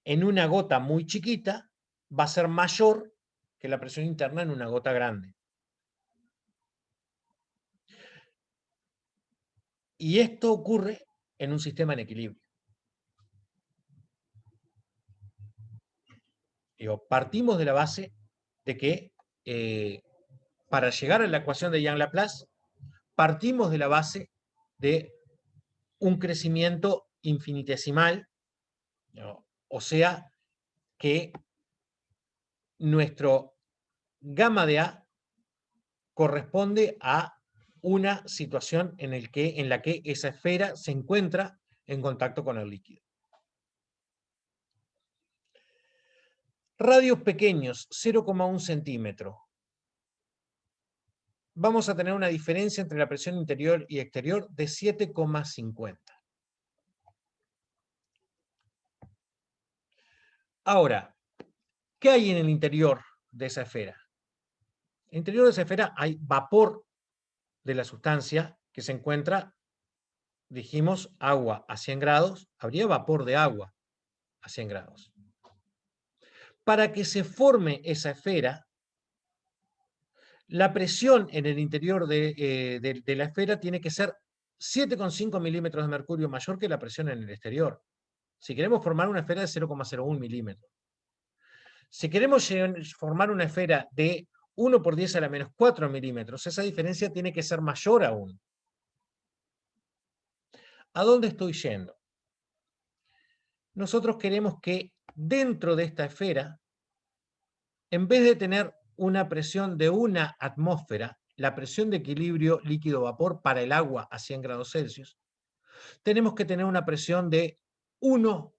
en una gota muy chiquita va a ser mayor que la presión interna en una gota grande. Y esto ocurre en un sistema en equilibrio. Partimos de la base de que para llegar a la ecuación de Young-Laplace, partimos de la base de un crecimiento infinitesimal, ¿no? O sea que nuestro gamma de A corresponde a una situación en la que esa esfera se encuentra en contacto con el líquido. Radios pequeños, 0,1 centímetro. Vamos a tener una diferencia entre la presión interior y exterior de 7,50. Ahora, ¿qué hay en el interior de esa esfera? En el interior de esa esfera hay vapor de la sustancia que se encuentra, dijimos, agua a 100 grados, habría vapor de agua a 100 grados. Para que se forme esa esfera, la presión en el interior de la esfera tiene que ser 7,5 milímetros de mercurio mayor que la presión en el exterior. Si queremos formar una esfera de 0,01 milímetros. Si queremos formar una esfera de 1 por 10 a la menos 4 milímetros, esa diferencia tiene que ser mayor aún. ¿A dónde estoy yendo? Nosotros queremos que dentro de esta esfera, en vez de tener una presión de 1 atmósfera, la presión de equilibrio líquido-vapor para el agua a 100 grados Celsius, tenemos que tener una presión de 1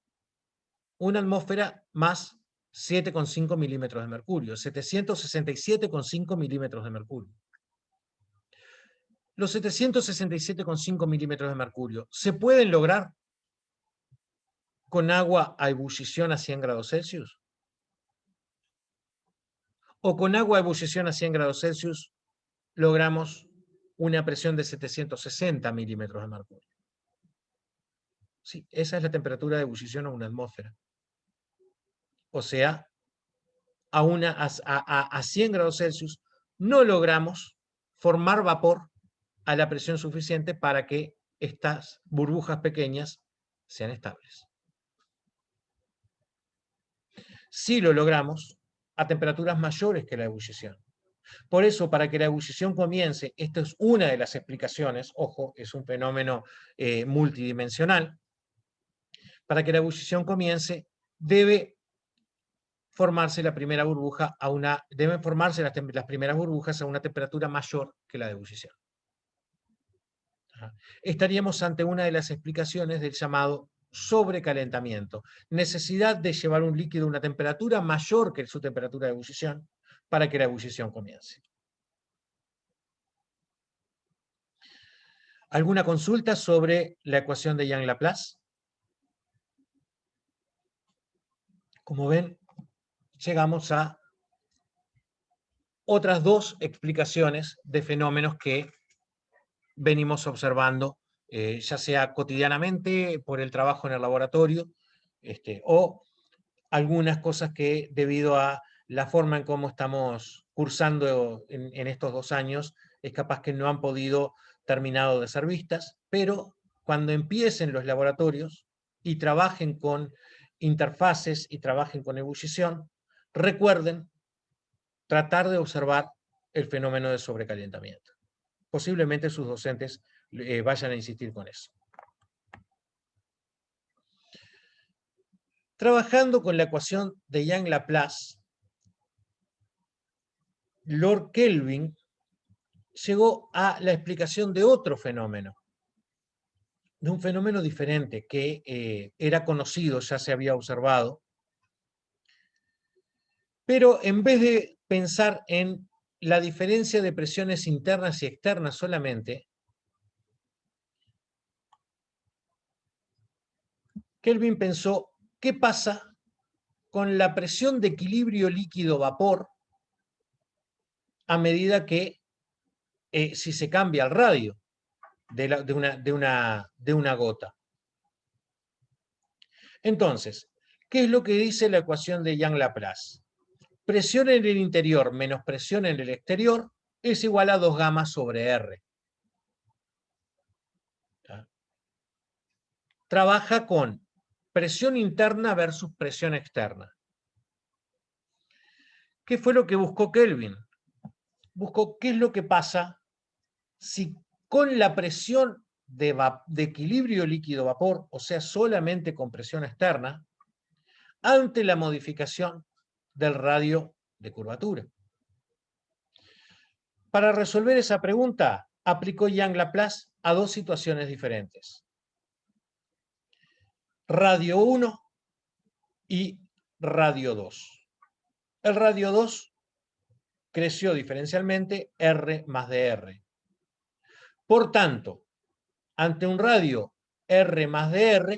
atmósfera más 7,5 milímetros de mercurio, 767,5 milímetros de mercurio. Los 767,5 milímetros de mercurio se pueden lograr con agua a ebullición a 100 grados Celsius. O con agua a ebullición a 100 grados Celsius logramos una presión de 760 milímetros de mercurio. Sí, esa es la temperatura de ebullición a una atmósfera. O sea, a 100 grados Celsius no logramos formar vapor a la presión suficiente para que estas burbujas pequeñas sean estables. Sí lo logramos a temperaturas mayores que la ebullición. Por eso, para que la ebullición comience, esta es una de las explicaciones, ojo, es un fenómeno multidimensional, para que la ebullición comience, debe formarse la primera burbuja deben formarse las primeras burbujas a una temperatura mayor que la de ebullición. Estaríamos ante una de las explicaciones del llamado sobrecalentamiento, necesidad de llevar un líquido a una temperatura mayor que su temperatura de ebullición para que la ebullición comience. ¿Alguna consulta sobre la ecuación de Young-Laplace? Como ven, llegamos a otras dos explicaciones de fenómenos que venimos observando, ya sea cotidianamente por el trabajo en el laboratorio, o algunas cosas que debido a la forma en cómo estamos cursando en estos 2 años, es capaz que no han podido terminado de ser vistas, pero cuando empiecen los laboratorios y trabajen con interfaces y trabajen con ebullición, recuerden tratar de observar el fenómeno de sobrecalentamiento. Posiblemente sus docentes vayan a insistir con eso. Trabajando con la ecuación de Young-Laplace, Lord Kelvin llegó a la explicación de otro fenómeno, de un fenómeno diferente que era conocido, ya se había observado, pero en vez de pensar en la diferencia de presiones internas y externas solamente, Kelvin pensó, ¿qué pasa con la presión de equilibrio líquido-vapor a medida que si se cambia el radio de una gota? Entonces, ¿qué es lo que dice la ecuación de Young-Laplace? Presión en el interior menos presión en el exterior es igual a 2 gamma sobre R. ¿Tá? Trabaja con presión interna versus presión externa. ¿Qué fue lo que buscó Kelvin? Buscó qué es lo que pasa si con la presión de equilibrio líquido-vapor, o sea, solamente con presión externa, ante la modificación del radio de curvatura. Para resolver esa pregunta, aplicó Young-Laplace a dos situaciones diferentes. Radio 1 y radio 2. El radio 2 creció diferencialmente R más dr. Por tanto, ante un radio R más dr,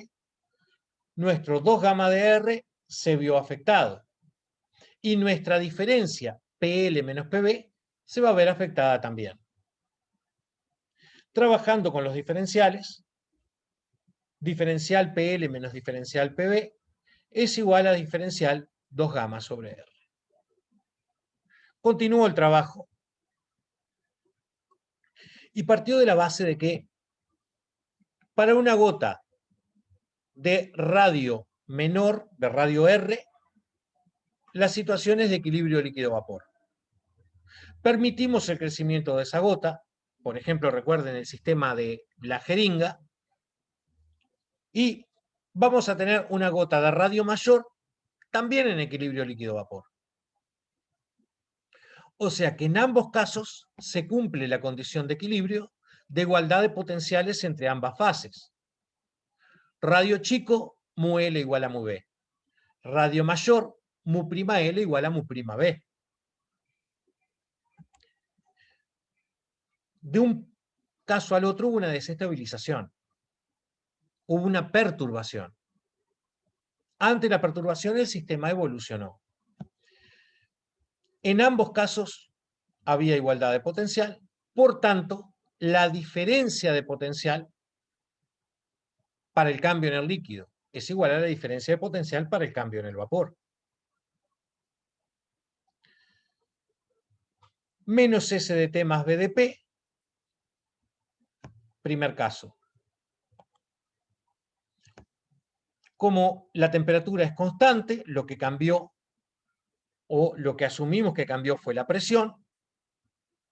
nuestro 2 gamma de R se vio afectado. Y nuestra diferencia PL menos PB se va a ver afectada también. Trabajando con los diferenciales, diferencial PL menos diferencial PB es igual a diferencial 2 gamma sobre R. Continuó el trabajo y partió de la base de que para una gota de radio menor, de radio R, la situación es de equilibrio líquido-vapor. Permitimos el crecimiento de esa gota, por ejemplo, recuerden el sistema de la jeringa, y vamos a tener una gota de radio mayor también en equilibrio líquido-vapor. O sea que en ambos casos se cumple la condición de equilibrio de igualdad de potenciales entre ambas fases. Radio chico, mu L igual a mu B. Radio mayor, mu' L igual a mu' B. De un caso al otro hubo una desestabilización. Hubo una perturbación. Ante la perturbación el sistema evolucionó. En ambos casos había igualdad de potencial, por tanto, la diferencia de potencial para el cambio en el líquido es igual a la diferencia de potencial para el cambio en el vapor. Menos S de T más B de P, primer caso. Como la temperatura es constante, lo que cambió o lo que asumimos que cambió fue la presión,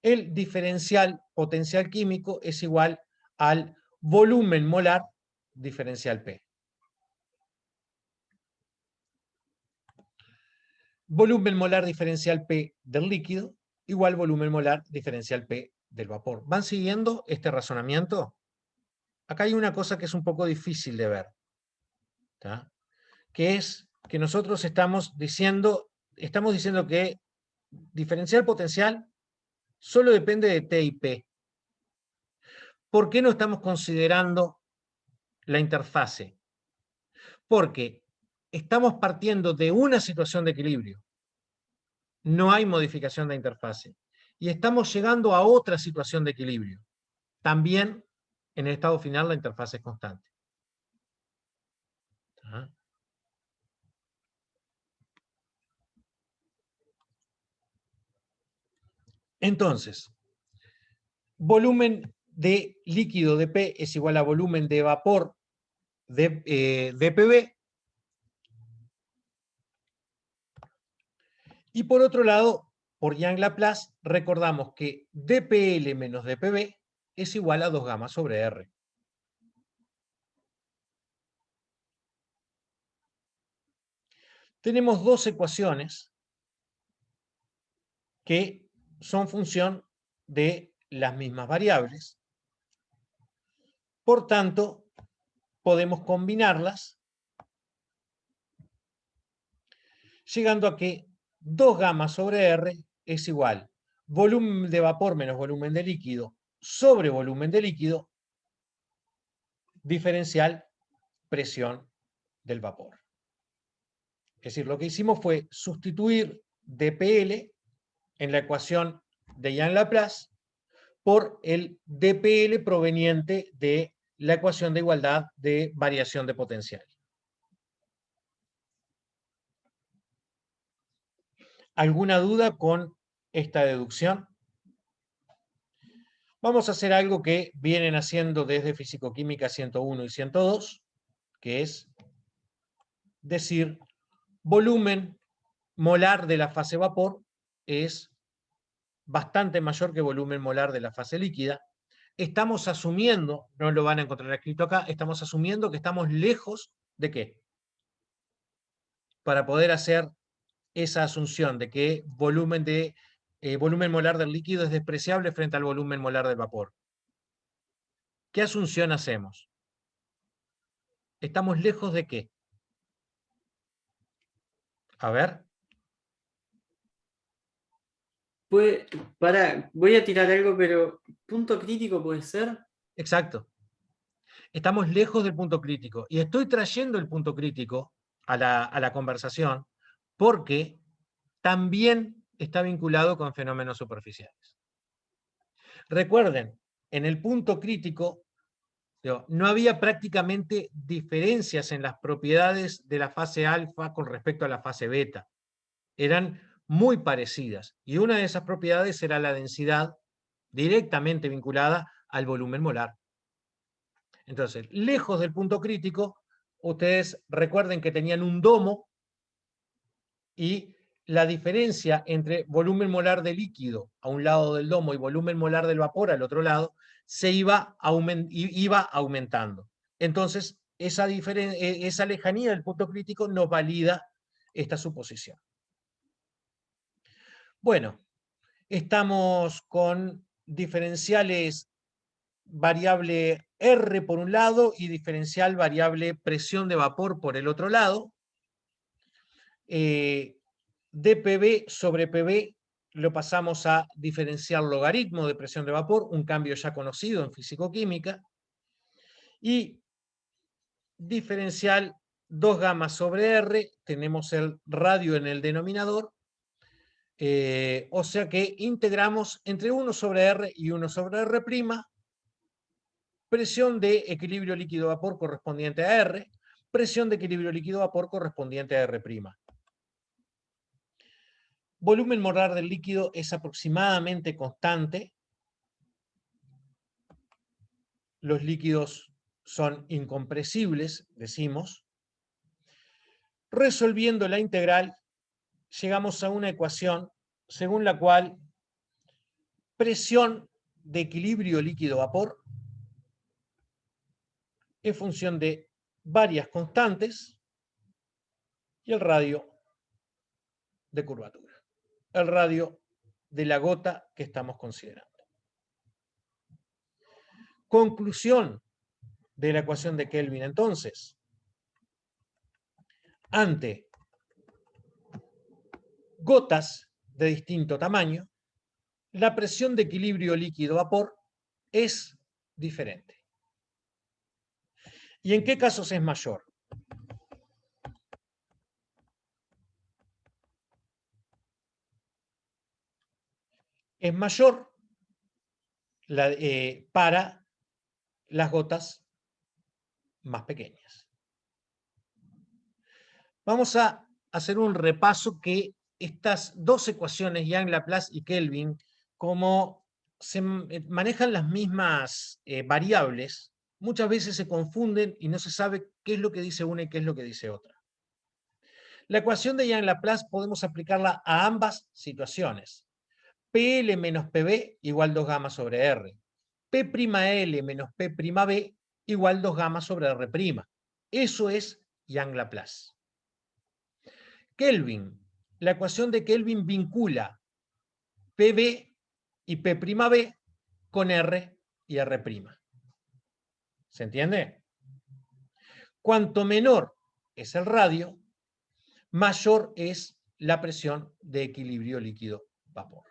el diferencial potencial químico es igual al volumen molar diferencial P. Volumen molar diferencial P del líquido igual volumen molar diferencial P del vapor. ¿Van siguiendo este razonamiento? Acá hay una cosa que es un poco difícil de ver, ¿tá? Que es que nosotros estamos diciendo que diferencial potencial solo depende de T y P. ¿Por qué no estamos considerando la interfase? Porque estamos partiendo de una situación de equilibrio. No hay modificación de interfase. Y estamos llegando a otra situación de equilibrio. También en el estado final la interfase es constante. ¿Ah? Entonces, volumen de líquido de P es igual a volumen de vapor de PB. Y por otro lado, por Young-Laplace, recordamos que dPL menos dPB es igual a 2 gamma sobre R. Tenemos dos ecuaciones que son función de las mismas variables. Por tanto, podemos combinarlas, llegando a que 2 gamma sobre R es igual volumen de vapor menos volumen de líquido sobre volumen de líquido diferencial presión del vapor. Es decir, lo que hicimos fue sustituir dPL en la ecuación de Young-Laplace por el dPL proveniente de la ecuación de igualdad de variación de potencial. ¿Alguna duda con esta deducción? Vamos a hacer algo que vienen haciendo desde Fisicoquímica 101 y 102, que es decir volumen molar de la fase vapor es bastante mayor que volumen molar de la fase líquida. Estamos asumiendo, no lo van a encontrar escrito acá, estamos asumiendo que estamos lejos ¿de qué? Para poder hacer esa asunción de que volumen molar del líquido es despreciable frente al volumen molar del vapor. ¿Qué asunción hacemos? ¿Estamos lejos de qué? A ver. Voy a tirar algo, pero ¿punto crítico puede ser? Exacto. Estamos lejos del punto crítico. Y estoy trayendo el punto crítico a la conversación porque también está vinculado con fenómenos superficiales. Recuerden, en el punto crítico no había prácticamente diferencias en las propiedades de la fase alfa con respecto a la fase beta. Eran muy parecidas. Y una de esas propiedades era la densidad directamente vinculada al volumen molar. Entonces, lejos del punto crítico, ustedes recuerden que tenían un domo y la diferencia entre volumen molar de líquido a un lado del domo y volumen molar del vapor al otro lado se iba aumentando. Entonces, esa lejanía del punto crítico nos valida esta suposición. Bueno, estamos con diferenciales variable R por un lado y diferencial variable presión de vapor por el otro lado. dPV sobre PV lo pasamos a diferencial logaritmo de presión de vapor, un cambio ya conocido en físico-química. Y diferencial 2 gamma sobre R, tenemos el radio en el denominador, o sea que integramos entre 1 sobre R y 1 sobre R', presión de equilibrio líquido-vapor correspondiente a R, presión de equilibrio líquido-vapor correspondiente a R'. Volumen molar del líquido es aproximadamente constante. Los líquidos son incompresibles, decimos. Resolviendo la integral, llegamos a una ecuación según la cual presión de equilibrio líquido-vapor es función de varias constantes y el radio de curvatura, el radio de la gota que estamos considerando. Conclusión de la ecuación de Kelvin, entonces. Ante gotas de distinto tamaño, la presión de equilibrio líquido-vapor es diferente. ¿Y en qué casos es mayor? Es mayor para las gotas más pequeñas. Vamos a hacer un repaso que estas dos ecuaciones, Young-Laplace y Kelvin, como se manejan las mismas variables, muchas veces se confunden y no se sabe qué es lo que dice una y qué es lo que dice otra. La ecuación de Young-Laplace podemos aplicarla a ambas situaciones. PL menos PB igual 2 gamma sobre R. P'L menos P'B igual 2 gamma sobre R'. Eso es Young-Laplace. Kelvin. La ecuación de Kelvin vincula PB y P'B con R y R'. ¿Se entiende? Cuanto menor es el radio, mayor es la presión de equilibrio líquido-vapor.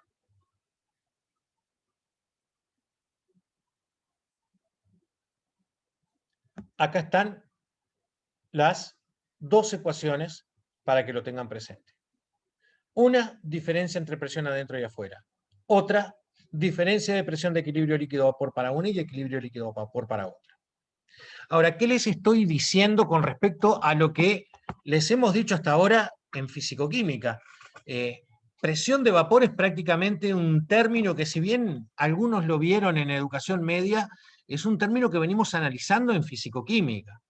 Acá están las dos ecuaciones para que lo tengan presente. Una, diferencia entre presión adentro y afuera. Otra, diferencia de presión de equilibrio líquido-vapor para una y equilibrio líquido-vapor para otra. Ahora, ¿qué les estoy diciendo con respecto a lo que les hemos dicho hasta ahora en fisicoquímica? Presión de vapor es prácticamente un término que, si bien algunos lo vieron en educación media, es un término que venimos analizando en fisicoquímica.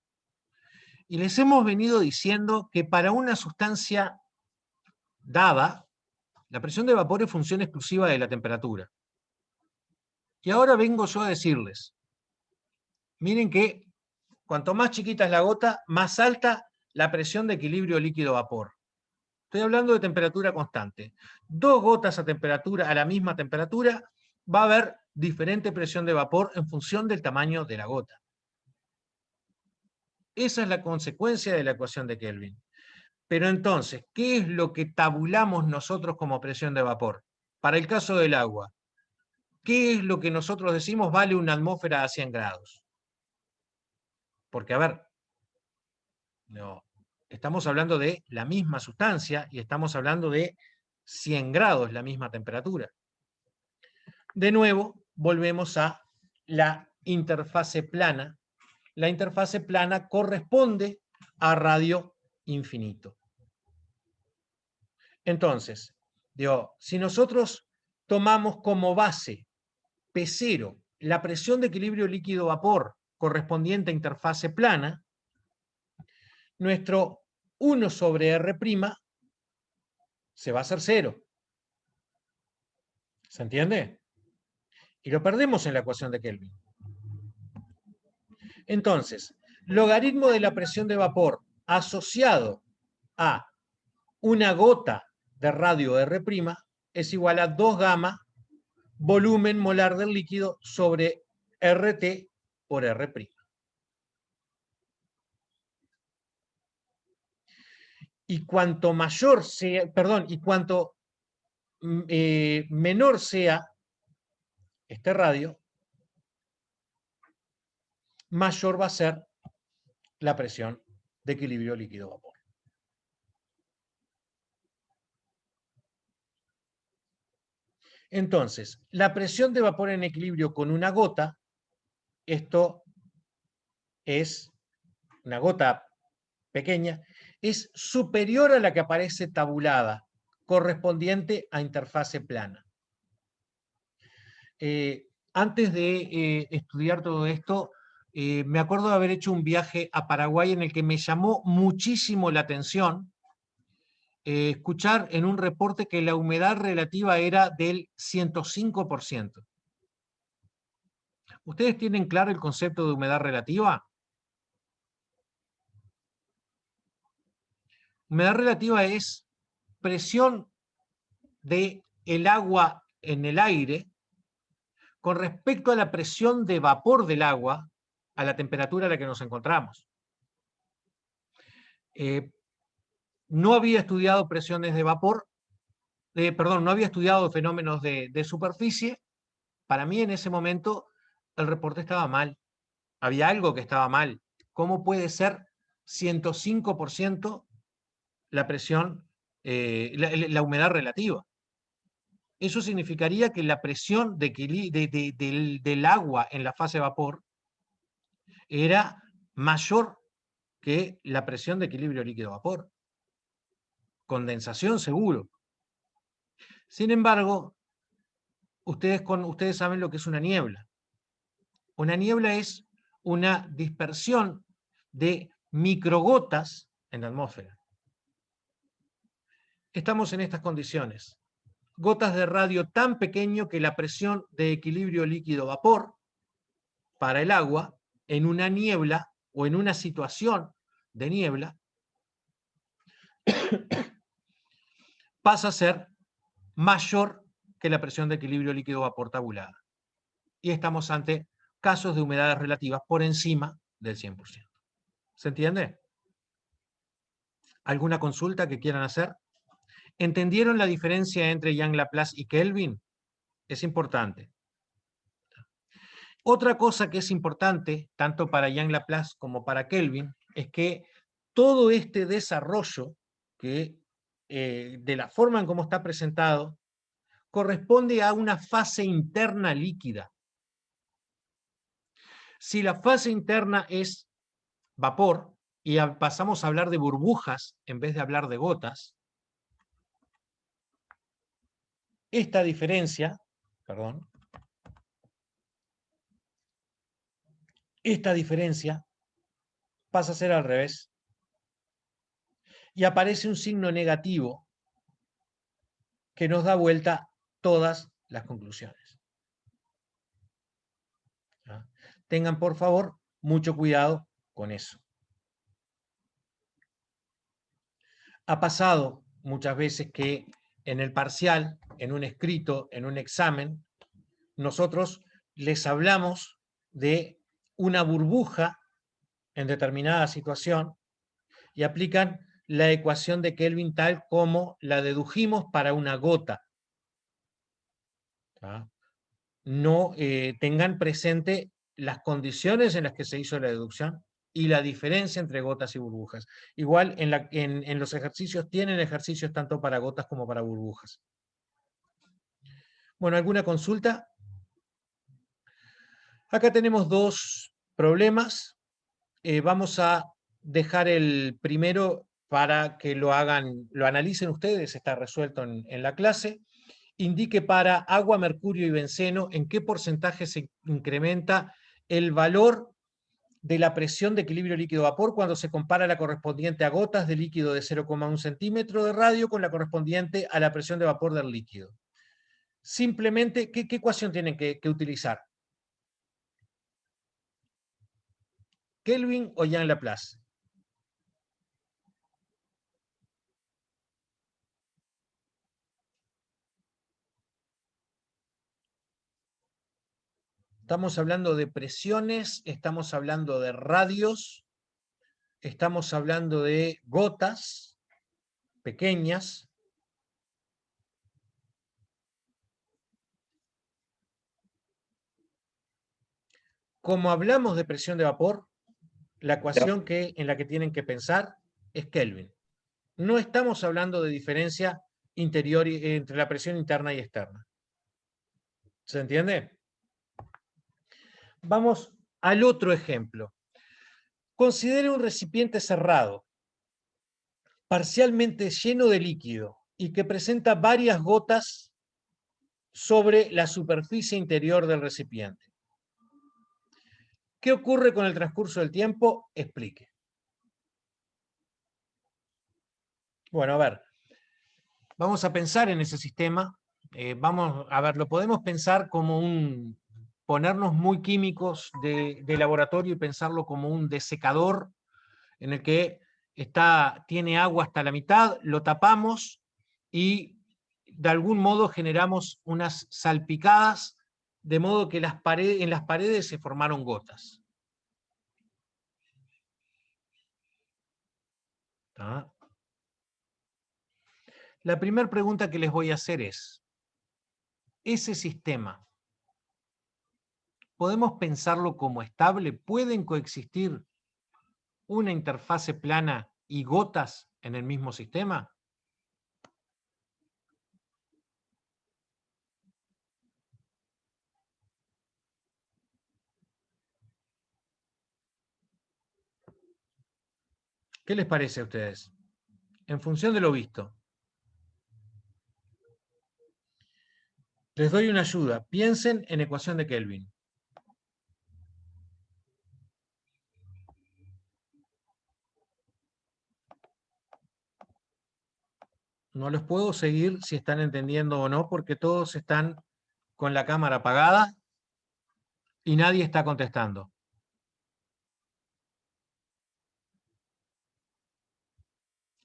Y les hemos venido diciendo que para una sustancia dada, La presión de vapor es función exclusiva de la temperatura. Y ahora vengo yo a decirles, miren que cuanto más chiquita es la gota, más alta la presión de equilibrio líquido-vapor. Estoy hablando de temperatura constante. 2 gotas a la misma temperatura, va a haber diferente presión de vapor en función del tamaño de la gota. Esa es la consecuencia de la ecuación de Kelvin. Pero entonces, ¿qué es lo que tabulamos nosotros como presión de vapor? Para el caso del agua, ¿qué es lo que nosotros decimos vale una atmósfera a 100 grados? Porque, a ver, no, estamos hablando de la misma sustancia y estamos hablando de 100 grados, la misma temperatura. De nuevo, volvemos a la interfase plana. La interfase plana corresponde a radio infinito. Entonces, digo, si nosotros tomamos como base P0 la presión de equilibrio líquido-vapor correspondiente a interfase plana, nuestro 1 sobre R' se va a hacer 0. ¿Se entiende? Y lo perdemos en la ecuación de Kelvin. Entonces, logaritmo de la presión de vapor asociado a una gota de radio R' es igual a 2 gamma volumen molar del líquido sobre RT por R'. Y cuanto mayor sea, perdón, y cuanto menor sea este radio, mayor va a ser la presión de equilibrio líquido-vapor. Entonces, la presión de vapor en equilibrio con una gota, esto es una gota pequeña, es superior a la que aparece tabulada, correspondiente a interfase plana. Antes de estudiar todo esto, me acuerdo de haber hecho un viaje a Paraguay en el que me llamó muchísimo la atención escuchar en un reporte que la humedad relativa era del 105%. ¿Ustedes tienen claro el concepto de humedad relativa? Humedad relativa es presión del agua en el aire con respecto a la presión de vapor del agua a la temperatura a la que nos encontramos. No había estudiado presiones de vapor, perdón, no había estudiado fenómenos de superficie. Para mí en ese momento el reporte estaba mal. Había algo que estaba mal. ¿Cómo puede ser 105% la presión, la humedad relativa? Eso significaría que la presión del agua en la fase de vapor era mayor que la presión de equilibrio líquido-vapor. Condensación seguro. Sin embargo, ustedes saben lo que es una niebla. Una niebla es una dispersión de microgotas en la atmósfera. Estamos en estas condiciones. Gotas de radio tan pequeño que la presión de equilibrio líquido-vapor para el agua en una niebla o en una situación de niebla pasa a ser mayor que la presión de equilibrio líquido-vapor tabulada. Y estamos ante casos de humedades relativas por encima del 100%. ¿Se entiende? ¿Alguna consulta que quieran hacer? ¿Entendieron la diferencia entre Young-Laplace y Kelvin? Es importante. Otra cosa que es importante, tanto para Young-Laplace como para Kelvin, es que todo este desarrollo, que de la forma en cómo está presentado, corresponde a una fase interna líquida. Si la fase interna es vapor, y pasamos a hablar de burbujas en vez de hablar de gotas, esta diferencia, perdón, esta diferencia pasa a ser al revés y aparece un signo negativo que nos da vuelta todas las conclusiones. ¿Ah? Tengan, por favor, mucho cuidado con eso. Ha pasado muchas veces que en el parcial, en un escrito, en un examen, nosotros les hablamos de una burbuja en determinada situación y aplican la ecuación de Kelvin tal como la dedujimos para una gota. ¿Ah? No tengan presente las condiciones en las que se hizo la deducción y la diferencia entre gotas y burbujas. Igual en los ejercicios tienen ejercicios tanto para gotas como para burbujas. Bueno, ¿alguna consulta? Acá tenemos dos problemas. Vamos a dejar el primero para que lo analicen ustedes, está resuelto en la clase. Indique para agua, mercurio y benceno en qué porcentaje se incrementa el valor de la presión de equilibrio líquido-vapor cuando se compara la correspondiente a gotas de líquido de 0,1 centímetro de radio con la correspondiente a la presión de vapor del líquido. Simplemente, ¿qué ecuación tienen que utilizar? ¿Kelvin o Jean Laplace? Estamos hablando de presiones, estamos hablando de radios, estamos hablando de gotas pequeñas. Como hablamos de presión de vapor, la ecuación en la que tienen que pensar es Kelvin. No estamos hablando de diferencia interior entre la presión interna y externa. ¿Se entiende? Vamos al otro ejemplo. Considere un recipiente cerrado, parcialmente lleno de líquido y que presenta varias gotas sobre la superficie interior del recipiente. ¿Qué ocurre con el transcurso del tiempo? Explique. Bueno, a ver, vamos a pensar en ese sistema. Vamos a ver, lo podemos pensar como ponernos muy químicos de laboratorio y pensarlo como un desecador en el que tiene agua hasta la mitad, lo tapamos y de algún modo generamos unas salpicadas, de modo que en las paredes se formaron gotas. ¿Ah? La primera pregunta que les voy a hacer es, ¿ese sistema podemos pensarlo como estable? ¿Pueden coexistir una interfase plana y gotas en el mismo sistema? ¿Qué les parece a ustedes? En función de lo visto. Les doy una ayuda. Piensen en ecuación de Kelvin. No los puedo seguir si están entendiendo o no, porque todos están con la cámara apagada y nadie está contestando.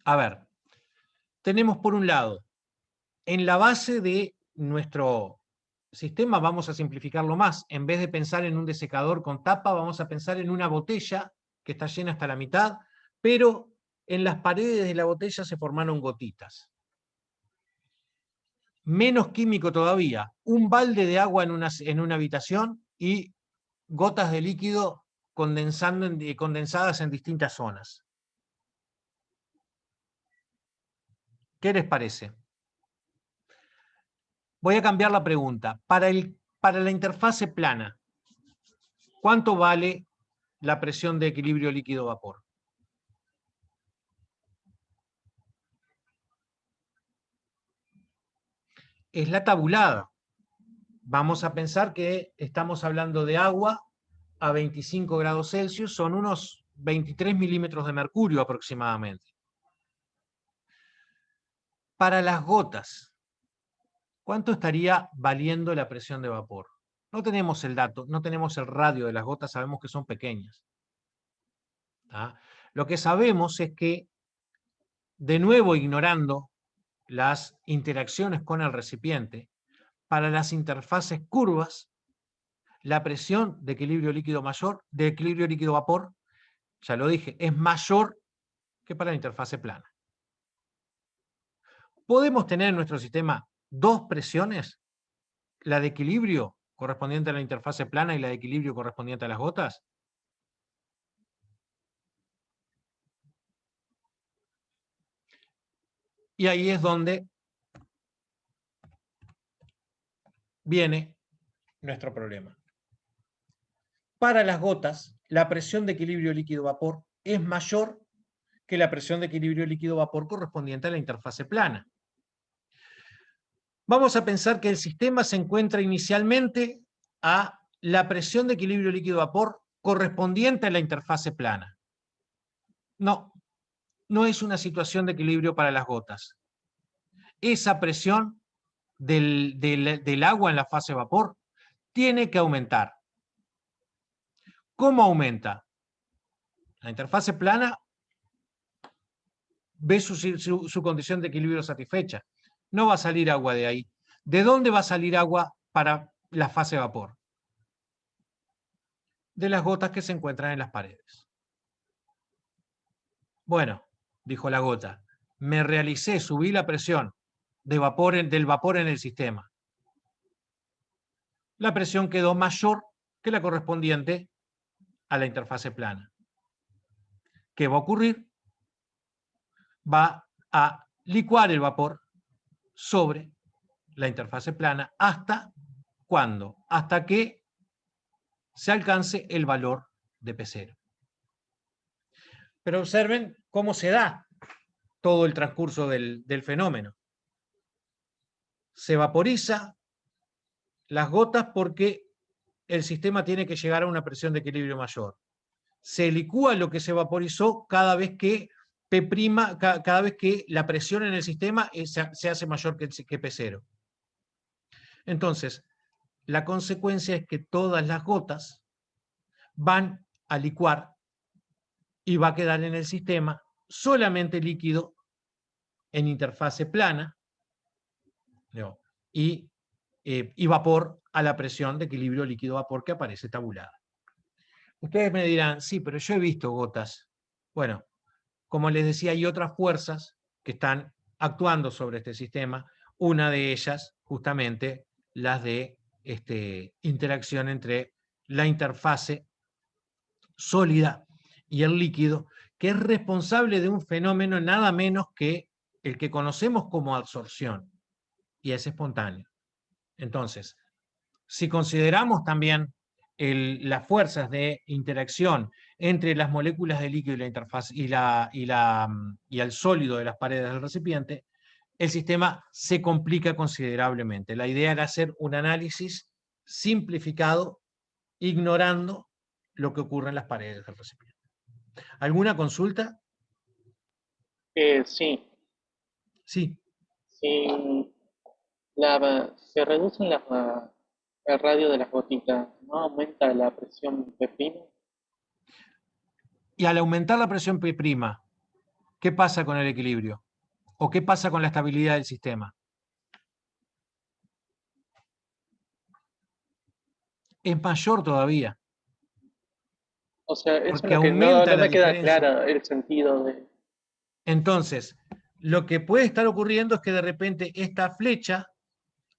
A ver, tenemos por un lado, en la base de nuestro sistema, vamos a simplificarlo más. En vez de pensar en un desecador con tapa, vamos a pensar en una botella que está llena hasta la mitad, pero en las paredes de la botella se formaron gotitas. Menos químico todavía, un balde de agua en una habitación y gotas de líquido condensadas en distintas zonas. ¿Qué les parece? Voy a cambiar la pregunta. Para la interfase plana, ¿cuánto vale la presión de equilibrio líquido-vapor? Es la tabulada. Vamos a pensar que estamos hablando de agua a 25 grados Celsius, son unos 23 milímetros de mercurio aproximadamente. Para las gotas, ¿cuánto estaría valiendo la presión de vapor? No tenemos el dato, no tenemos el radio de las gotas, sabemos que son pequeñas. ¿Ah? Lo que sabemos es que, de nuevo ignorando las interacciones con el recipiente, para las interfaces curvas, la presión de equilibrio líquido mayor, de equilibrio líquido-vapor, ya lo dije, es mayor que para la interfase plana. ¿Podemos tener en nuestro sistema dos presiones? La de equilibrio correspondiente a la interfase plana y la de equilibrio correspondiente a las gotas. Y ahí es donde viene nuestro problema. Para las gotas, la presión de equilibrio líquido-vapor es mayor que la presión de equilibrio líquido-vapor correspondiente a la interfase plana. Vamos a pensar que el sistema se encuentra inicialmente a la presión de equilibrio líquido-vapor correspondiente a la interfase plana. No, no es una situación de equilibrio para las gotas. Esa presión del agua en la fase vapor tiene que aumentar. ¿Cómo aumenta? La interfase plana ve su condición de equilibrio satisfecha. No va a salir agua de ahí. ¿De dónde va a salir agua para la fase vapor? De las gotas que se encuentran en las paredes. Bueno, dijo la gota, me realicé, subí la presión del vapor en el sistema. La presión quedó mayor que la correspondiente a la interfase plana. ¿Qué va a ocurrir? Va a licuar el vapor sobre la interfase plana hasta ¿cuándo? Hasta que se alcance el valor de P0. Pero observen cómo se da todo el transcurso del fenómeno. Se vaporiza las gotas porque el sistema tiene que llegar a una presión de equilibrio mayor. Se licúa lo que se vaporizó cada vez que P', cada vez que la presión en el sistema se hace mayor que P0. Entonces, la consecuencia es que todas las gotas van a licuar y va a quedar en el sistema solamente líquido en interfase plana, ¿no? y vapor a la presión de equilibrio líquido-vapor que aparece tabulada. Ustedes me dirán, sí, pero yo he visto gotas. Bueno, como les decía, hay otras fuerzas que están actuando sobre este sistema. Una de ellas, justamente, las de interacción entre la interfase sólida y el líquido, que es responsable de un fenómeno nada menos que el que conocemos como absorción, y es espontáneo. Entonces, si consideramos también las fuerzas de interacción entre las moléculas de líquido y la interfaz y el sólido de las paredes del recipiente, el sistema se complica considerablemente. La idea era hacer un análisis simplificado, ignorando lo que ocurre en las paredes del recipiente. ¿Alguna consulta? Sí, Sí. si se reduce el radio de las gotitas, ¿no aumenta la presión P'? Y al aumentar la presión P', ¿qué pasa con el equilibrio? ¿O qué pasa con la estabilidad del sistema? Es mayor todavía, O sea, eso es porque lo que aumenta no la me queda diferencia. claro el sentido de... Entonces, lo que puede estar ocurriendo es que de repente esta flecha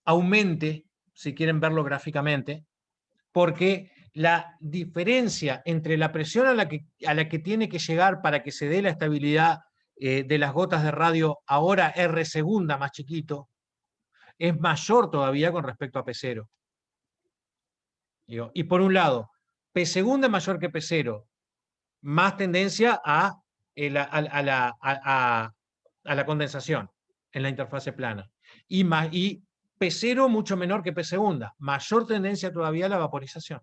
aumente, si quieren verlo gráficamente, porque la diferencia entre la presión a la que tiene que llegar para que se dé la estabilidad de las gotas de radio, ahora R segunda más chiquito, es mayor todavía con respecto a P0. Y por un lado, P segunda es mayor que P0, más tendencia a la condensación en la interfase plana. Y P0 mucho menor que P segunda, mayor tendencia todavía a la vaporización.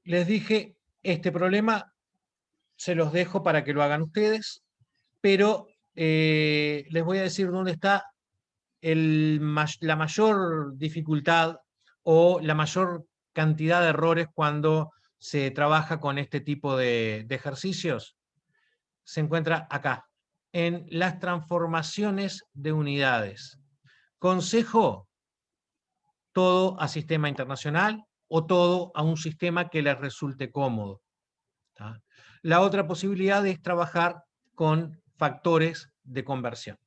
Les dije, este problema se los dejo para que lo hagan ustedes. pero les voy a decir dónde está la mayor dificultad o la mayor cantidad de errores cuando se trabaja con este tipo de ejercicios. Se encuentra acá, en las transformaciones de unidades. Consejo, todo a sistema internacional o todo a un sistema que les resulte cómodo. ¿Tá? La otra posibilidad es trabajar con factores de conversión.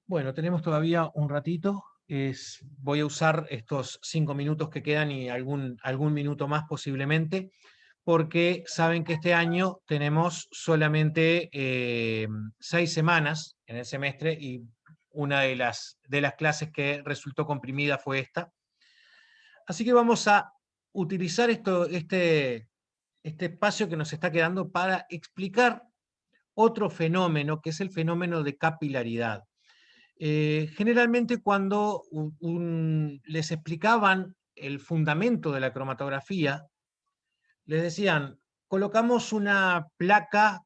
Bueno, tenemos todavía un ratito. Voy a usar estos 5 minutos que quedan y algún minuto más posiblemente, porque saben que este año tenemos solamente 6 semanas en el semestre y una de las clases que resultó comprimida fue esta. Así que vamos a utilizar este espacio que nos está quedando para explicar otro fenómeno, que es el fenómeno de capilaridad. Generalmente cuando les explicaban el fundamento de la cromatografía, les decían, colocamos una placa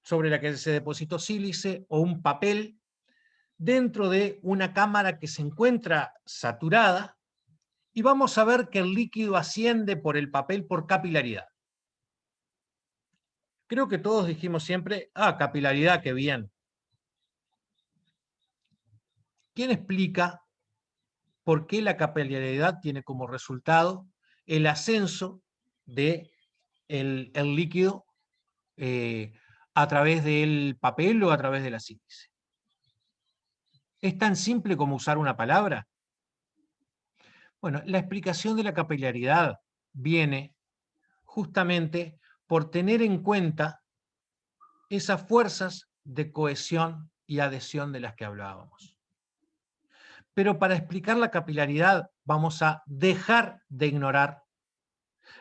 sobre la que se depositó sílice o un papel dentro de una cámara que se encuentra saturada y vamos a ver que el líquido asciende por el papel por capilaridad. Creo que todos dijimos siempre, capilaridad, qué bien. ¿Quién explica por qué la capilaridad tiene como resultado el ascenso del líquido a través del papel o a través de la sílice? ¿Es tan simple como usar una palabra? Bueno, la explicación de la capilaridad viene justamente por tener en cuenta esas fuerzas de cohesión y adhesión de las que hablábamos. Pero para explicar la capilaridad vamos a dejar de ignorar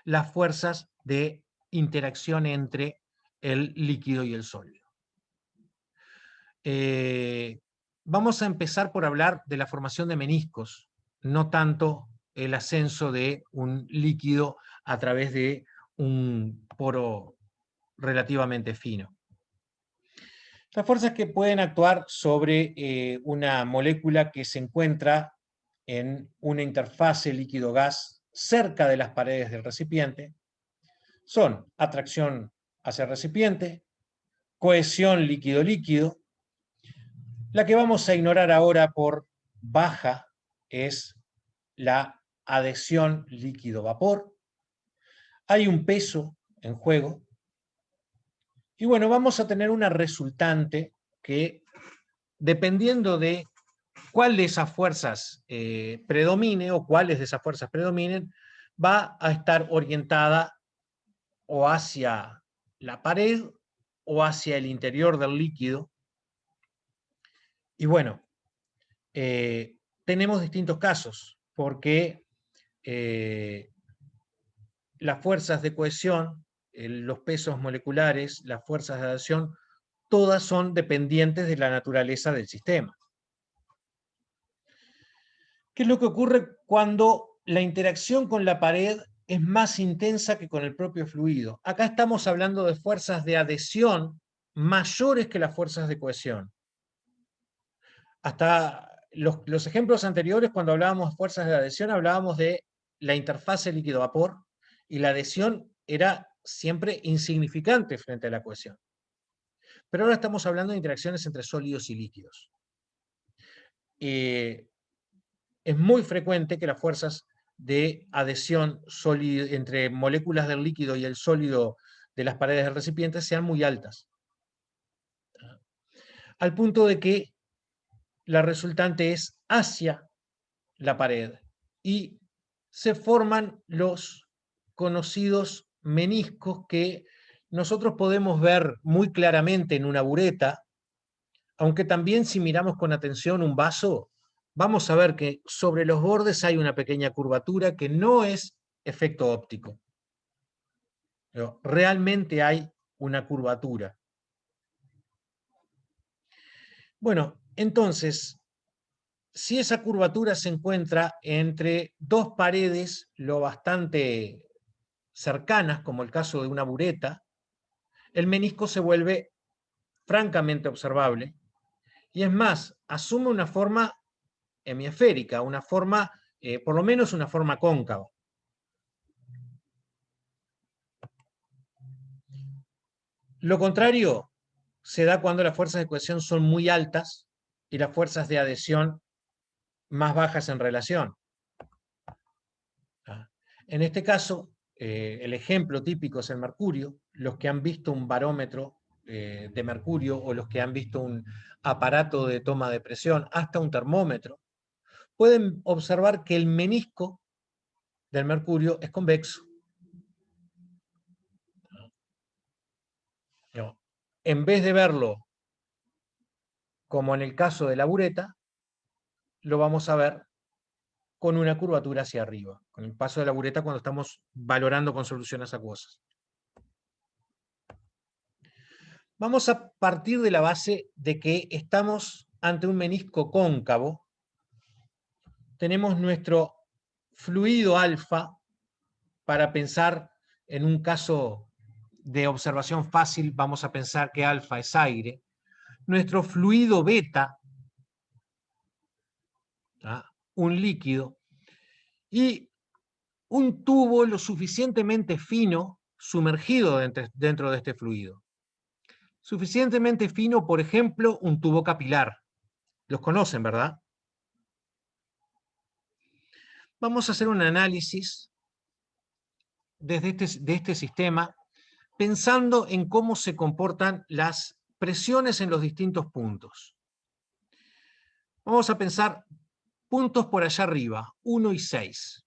las fuerzas de interacción entre el líquido y el sólido. Vamos a empezar por hablar de la formación de meniscos, no tanto el ascenso de un líquido a través de un poro relativamente fino. Las fuerzas que pueden actuar sobre una molécula que se encuentra en una interfase líquido-gas cerca de las paredes del recipiente son atracción hacia el recipiente, cohesión líquido-líquido. La que vamos a ignorar ahora por baja es la adhesión líquido-vapor. Hay un peso en juego. Y bueno, vamos a tener una resultante que, dependiendo de cuál de esas fuerzas predomine o cuáles de esas fuerzas predominen, va a estar orientada o hacia la pared o hacia el interior del líquido. Y bueno, tenemos distintos casos, porque las fuerzas de cohesión, los pesos moleculares, las fuerzas de adhesión, todas son dependientes de la naturaleza del sistema. ¿Qué es lo que ocurre cuando la interacción con la pared es más intensa que con el propio fluido? Acá estamos hablando de fuerzas de adhesión mayores que las fuerzas de cohesión. Hasta los ejemplos anteriores, cuando hablábamos de fuerzas de adhesión, hablábamos de la interfase líquido-vapor, y la adhesión era siempre insignificante frente a la cohesión. Pero ahora estamos hablando de interacciones entre sólidos y líquidos. Es muy frecuente que las fuerzas de adhesión entre moléculas del líquido y el sólido de las paredes del recipiente sean muy altas, al punto de que la resultante es hacia la pared y se forman los conocidos meniscos que nosotros podemos ver muy claramente en una bureta, aunque también si miramos con atención un vaso, vamos a ver que sobre los bordes hay una pequeña curvatura que no es efecto óptico. Pero realmente hay una curvatura. Bueno, entonces, si esa curvatura se encuentra entre dos paredes lo bastante cercanas, como el caso de una bureta, el menisco se vuelve francamente observable, y es más, asume una forma hemisférica, una forma, por lo menos una forma cóncava. Lo contrario se da cuando las fuerzas de cohesión son muy altas y las fuerzas de adhesión más bajas en relación. En este caso, el ejemplo típico es el mercurio. Los que han visto un barómetro de mercurio o los que han visto un aparato de toma de presión, hasta un termómetro, pueden observar que el menisco del mercurio es convexo. En vez de verlo como en el caso de la bureta, lo vamos a ver con una curvatura hacia arriba, con el paso de la bureta cuando estamos valorando con soluciones acuosas. Vamos a partir de la base de que estamos ante un menisco cóncavo. Tenemos nuestro fluido alfa, para pensar en un caso de observación fácil, vamos a pensar que alfa es aire. Nuestro fluido beta, un líquido, y un tubo lo suficientemente fino sumergido dentro de este fluido. Suficientemente fino, por ejemplo, un tubo capilar. Los conocen, ¿verdad? Vamos a hacer un análisis de este sistema pensando en cómo se comportan las presiones en los distintos puntos. Vamos a pensar puntos por allá arriba, 1 y 6.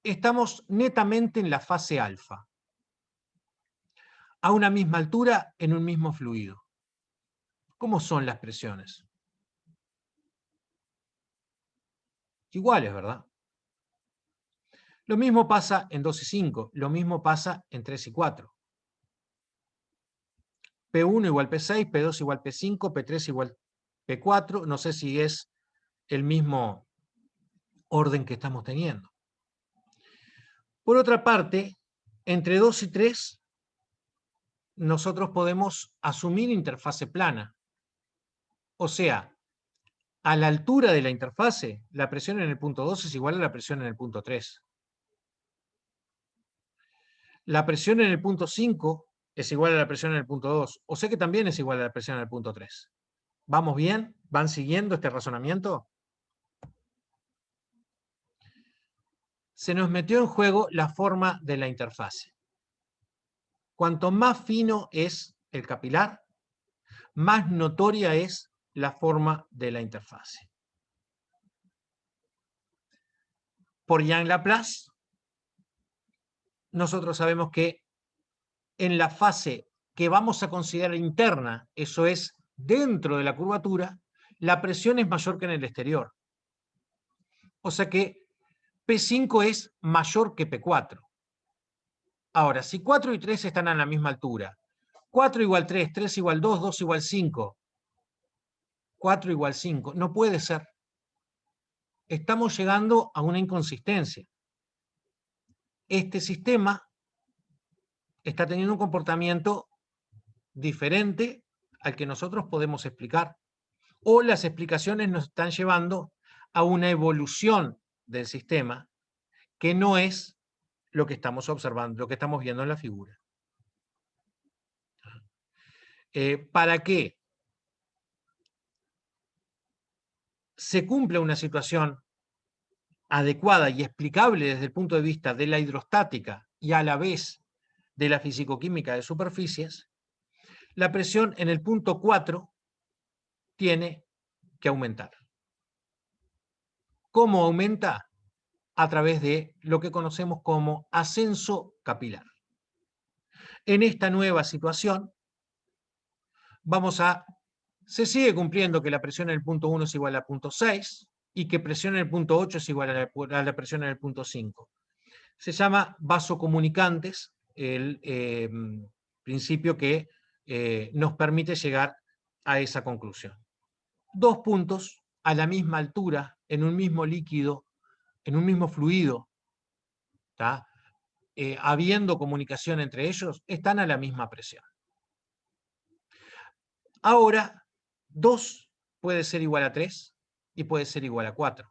Estamos netamente en la fase alfa, a una misma altura, en un mismo fluido. ¿Cómo son las presiones? Iguales, ¿verdad? Lo mismo pasa en 2 y 5, lo mismo pasa en 3 y 4. P1 igual P6, P2 igual P5, P3 igual P4, no sé si es el mismo orden que estamos teniendo. Por otra parte, entre 2 y 3, nosotros podemos asumir interfase plana. O sea, a la altura de la interfase, la presión en el punto 2 es igual a la presión en el punto 3. La presión en el punto 5 es igual a la presión en el punto 2. O sea que también es igual a la presión en el punto 3. ¿Vamos bien? ¿Van siguiendo este razonamiento? Se nos metió en juego la forma de la interfase. Cuanto más fino es el capilar, más notoria es la forma de la interfase. Por Jean-Laplace, nosotros sabemos que en la fase que vamos a considerar interna, eso es, dentro de la curvatura, la presión es mayor que en el exterior. O sea que P5 es mayor que P4. Ahora, si 4 y 3 están a la misma altura, 4 igual 3, 3 igual 2, 2 igual 5, 4 igual 5, no puede ser. Estamos llegando a una inconsistencia. Este sistema está teniendo un comportamiento diferente al que nosotros podemos explicar. O las explicaciones nos están llevando a una evolución del sistema que no es lo que estamos observando, lo que estamos viendo en la figura. Para que se cumpla una situación adecuada y explicable desde el punto de vista de la hidrostática y a la vez de la fisicoquímica de superficies, la presión en el punto 4 tiene que aumentar. ¿Cómo aumenta? A través de lo que conocemos como ascenso capilar. En esta nueva situación, se sigue cumpliendo que la presión en el punto 1 es igual a punto 6 y que presión en el punto 8 es igual a la presión en el punto 5. Se llama vasocomunicantes el principio que nos permite llegar a esa conclusión. Dos puntos a la misma altura, en un mismo líquido, en un mismo fluido, ¿tá? habiendo comunicación entre ellos, están a la misma presión. Ahora, 2 puede ser igual a 3 y puede ser igual a 4.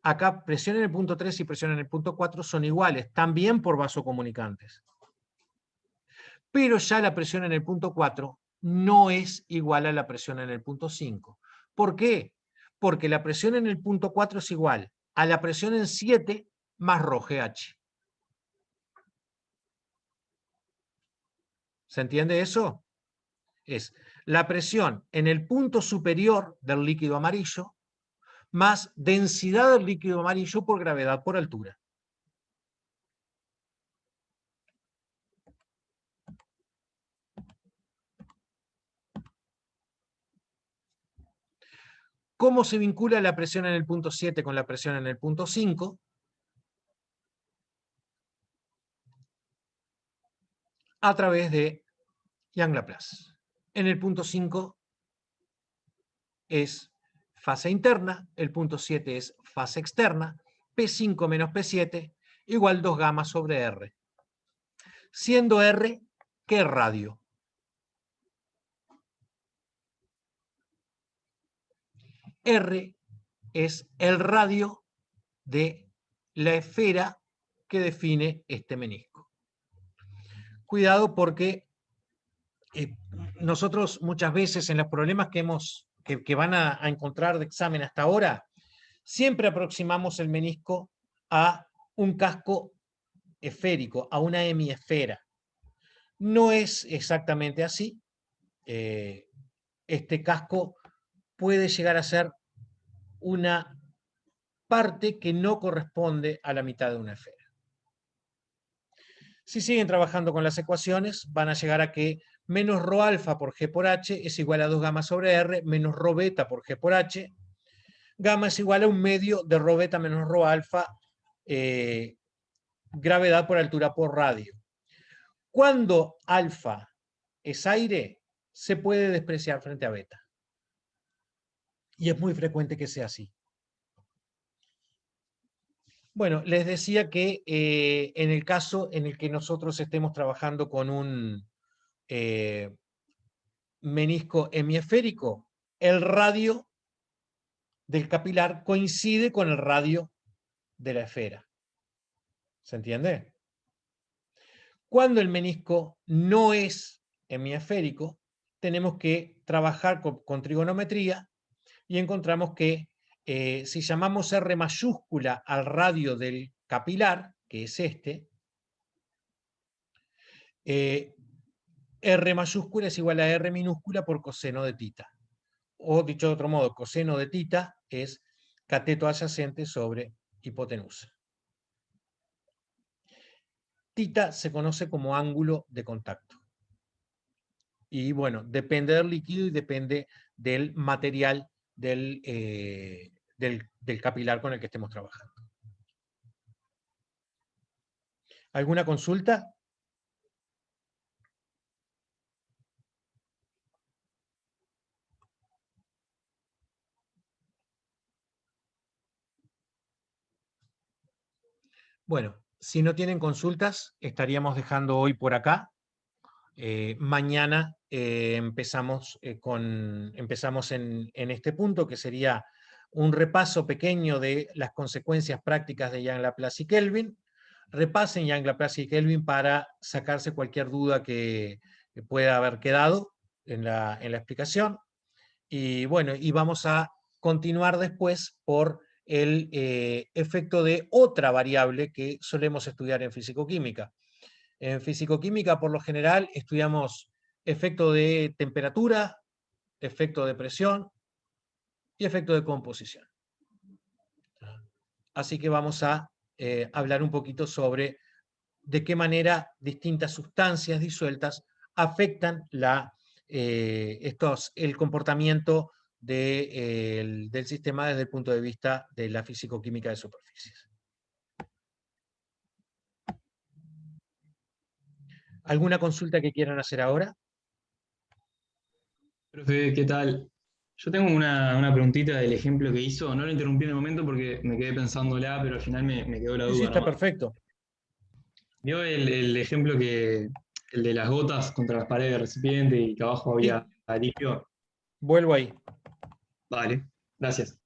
Acá presión en el punto 3 y presión en el punto 4 son iguales, también por vasocomunicantes. Pero ya la presión en el punto 4 no es igual a la presión en el punto 5. ¿Por qué? Porque la presión en el punto 4 es igual a la presión en 7 más ρGH. ¿Se entiende eso? Es la presión en el punto superior del líquido amarillo más densidad del líquido amarillo por gravedad por altura. ¿Cómo se vincula la presión en el punto 7 con la presión en el punto 5? A través de Young-Laplace. En el punto 5 es fase interna, el punto 7 es fase externa, P5 menos P7 igual 2 gamma sobre R. Siendo R, ¿qué radio? R es el radio de la esfera que define este menisco. Cuidado porque nosotros muchas veces en los problemas que van a encontrar de examen hasta ahora, siempre aproximamos el menisco a un casco esférico, a una hemisfera. No es exactamente así. Este casco puede llegar a ser una parte que no corresponde a la mitad de una esfera. Si siguen trabajando con las ecuaciones, van a llegar a que menos ρ alfa por G por H es igual a 2 gamma sobre R, menos ρ beta por G por H. Gamma es igual a un medio de ρ beta menos ρ alfa, gravedad por altura por radio. Cuando alfa es aire, se puede despreciar frente a beta. Y es muy frecuente que sea así. Bueno, les decía que en el caso en el que nosotros estemos trabajando con un menisco hemisférico, el radio del capilar coincide con el radio de la esfera. ¿Se entiende? Cuando el menisco no es hemisférico, tenemos que trabajar con trigonometría y encontramos que si llamamos R mayúscula al radio del capilar, que es este, R mayúscula es igual a R minúscula por coseno de tita. O dicho de otro modo, coseno de tita es cateto adyacente sobre hipotenusa. Tita se conoce como ángulo de contacto. Y bueno, depende del líquido y depende del material del capilar con el que estemos trabajando. ¿Alguna consulta? Bueno, si no tienen consultas, estaríamos dejando hoy por acá. Mañana empezamos en este punto, que sería un repaso pequeño de las consecuencias prácticas de Young-Laplace y Kelvin. Repasen Young-Laplace y Kelvin para sacarse cualquier duda que pueda haber quedado en la explicación. Y bueno, y vamos a continuar después por el efecto de otra variable que solemos estudiar en fisicoquímica. En fisicoquímica, por lo general, estudiamos efecto de temperatura, efecto de presión y efecto de composición. Así que vamos a hablar un poquito sobre de qué manera distintas sustancias disueltas afectan el comportamiento del sistema desde el punto de vista de la fisicoquímica de superficies. ¿Alguna consulta que quieran hacer ahora? Profe, ¿qué tal? Yo tengo una preguntita del ejemplo que hizo. No lo interrumpí en el momento porque me quedé pensándola, pero al final me quedó la Sí, duda está nomás. perfecto. Vio el ejemplo el de las gotas contra las paredes del recipiente y que abajo había limpio. Vuelvo ahí. Vale, gracias.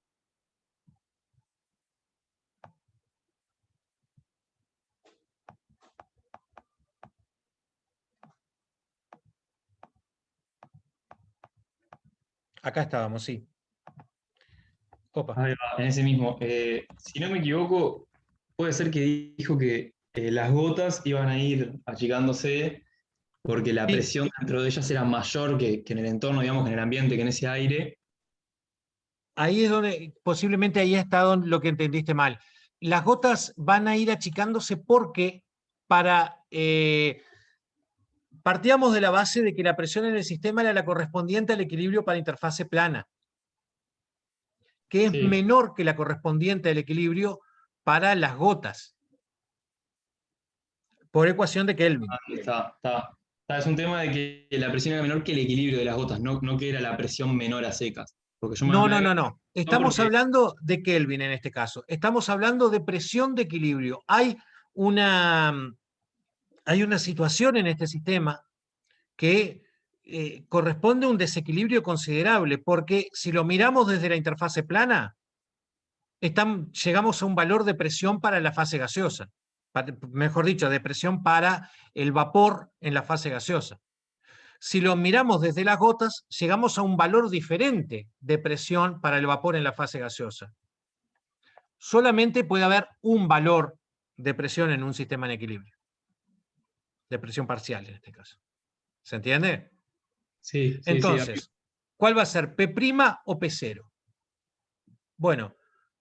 Acá estábamos, sí. Opa. Ahí va, en ese mismo. Si no me equivoco, puede ser que dijo que las gotas iban a ir achicándose porque la Sí, presión dentro de ellas era mayor que en el entorno, digamos, que en el ambiente, que en ese aire. ahí es donde posiblemente ahí ha estado lo que entendiste mal. Las gotas van a ir achicándose porque partíamos de la base de que la presión en el sistema era la correspondiente al equilibrio para interfase plana, que es Sí, menor que la correspondiente al equilibrio para las gotas, por ecuación de Kelvin. Es un tema de que la presión era menor que el equilibrio de las gotas, no que era la presión menor a secas. Porque yo No, me no, había no, no. no Estamos porque hablando de Kelvin en este caso. Estamos hablando de presión de equilibrio. Una, hay una situación en este sistema que corresponde a un desequilibrio considerable, porque si lo miramos desde la interfase plana, llegamos a un valor de presión para la fase gaseosa, mejor dicho, de presión para el vapor en la fase gaseosa. Si lo miramos desde las gotas, llegamos a un valor diferente de presión para el vapor en la fase gaseosa. Solamente puede haber un valor de presión en un sistema en equilibrio, de presión parcial en este caso. ¿Se entiende? sí, sí, sí. Entonces, ¿cuál va a ser? ¿P' o P0? Bueno,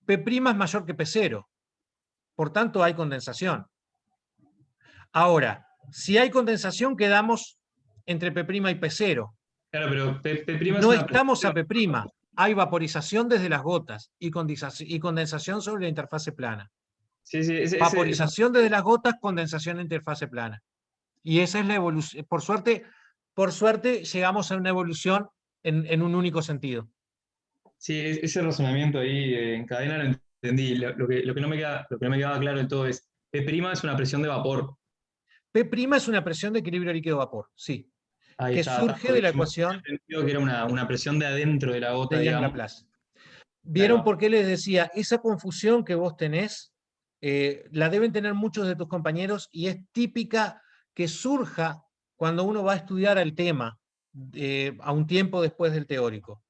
P' es mayor que P0, por tanto hay condensación. Ahora, si hay condensación, quedamos entre P' y P0. Claro, pero P' es No una presión estamos de a P', vapor. hay vaporización desde las gotas y condensación sobre la interfase plana. Sí, sí, Vaporización desde las gotas, condensación en interfase plana. Y esa es la evolución. Por suerte llegamos a una evolución en un único sentido. sí, ese razonamiento ahí en cadena lo entendí. Lo que no me quedaba claro de todo es, P' es una presión de vapor. P' es una presión de equilibrio líquido-vapor, sí, Ahí que está, surge de porque la yo me ecuación había entendido que era una presión de adentro de la gota, de digamos. Young-Laplace. Ahí ¿Vieron va. por qué les decía? Esa confusión que vos tenés, la deben tener muchos de tus compañeros y es típica que surja cuando uno va a estudiar el tema a un tiempo después del teórico.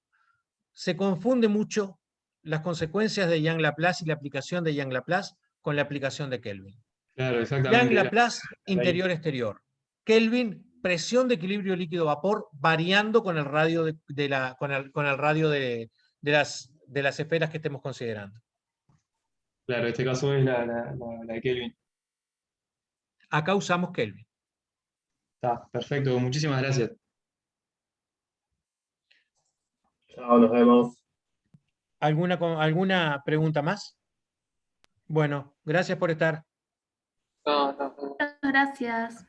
Se confunde mucho las consecuencias de Young-Laplace y la aplicación de Young-Laplace con la aplicación de Kelvin. Claro, exactamente. Young-Laplace, Ahí. interior-exterior. Kelvin, presión de equilibrio líquido-vapor variando con el radio con el radio de las esferas que estemos considerando. Claro, este caso es la de Kelvin. Acá usamos Kelvin. Está, perfecto, muchísimas gracias. Chao, nos vemos. ¿Alguna pregunta más? Bueno, gracias por estar. No, no. Muchas gracias.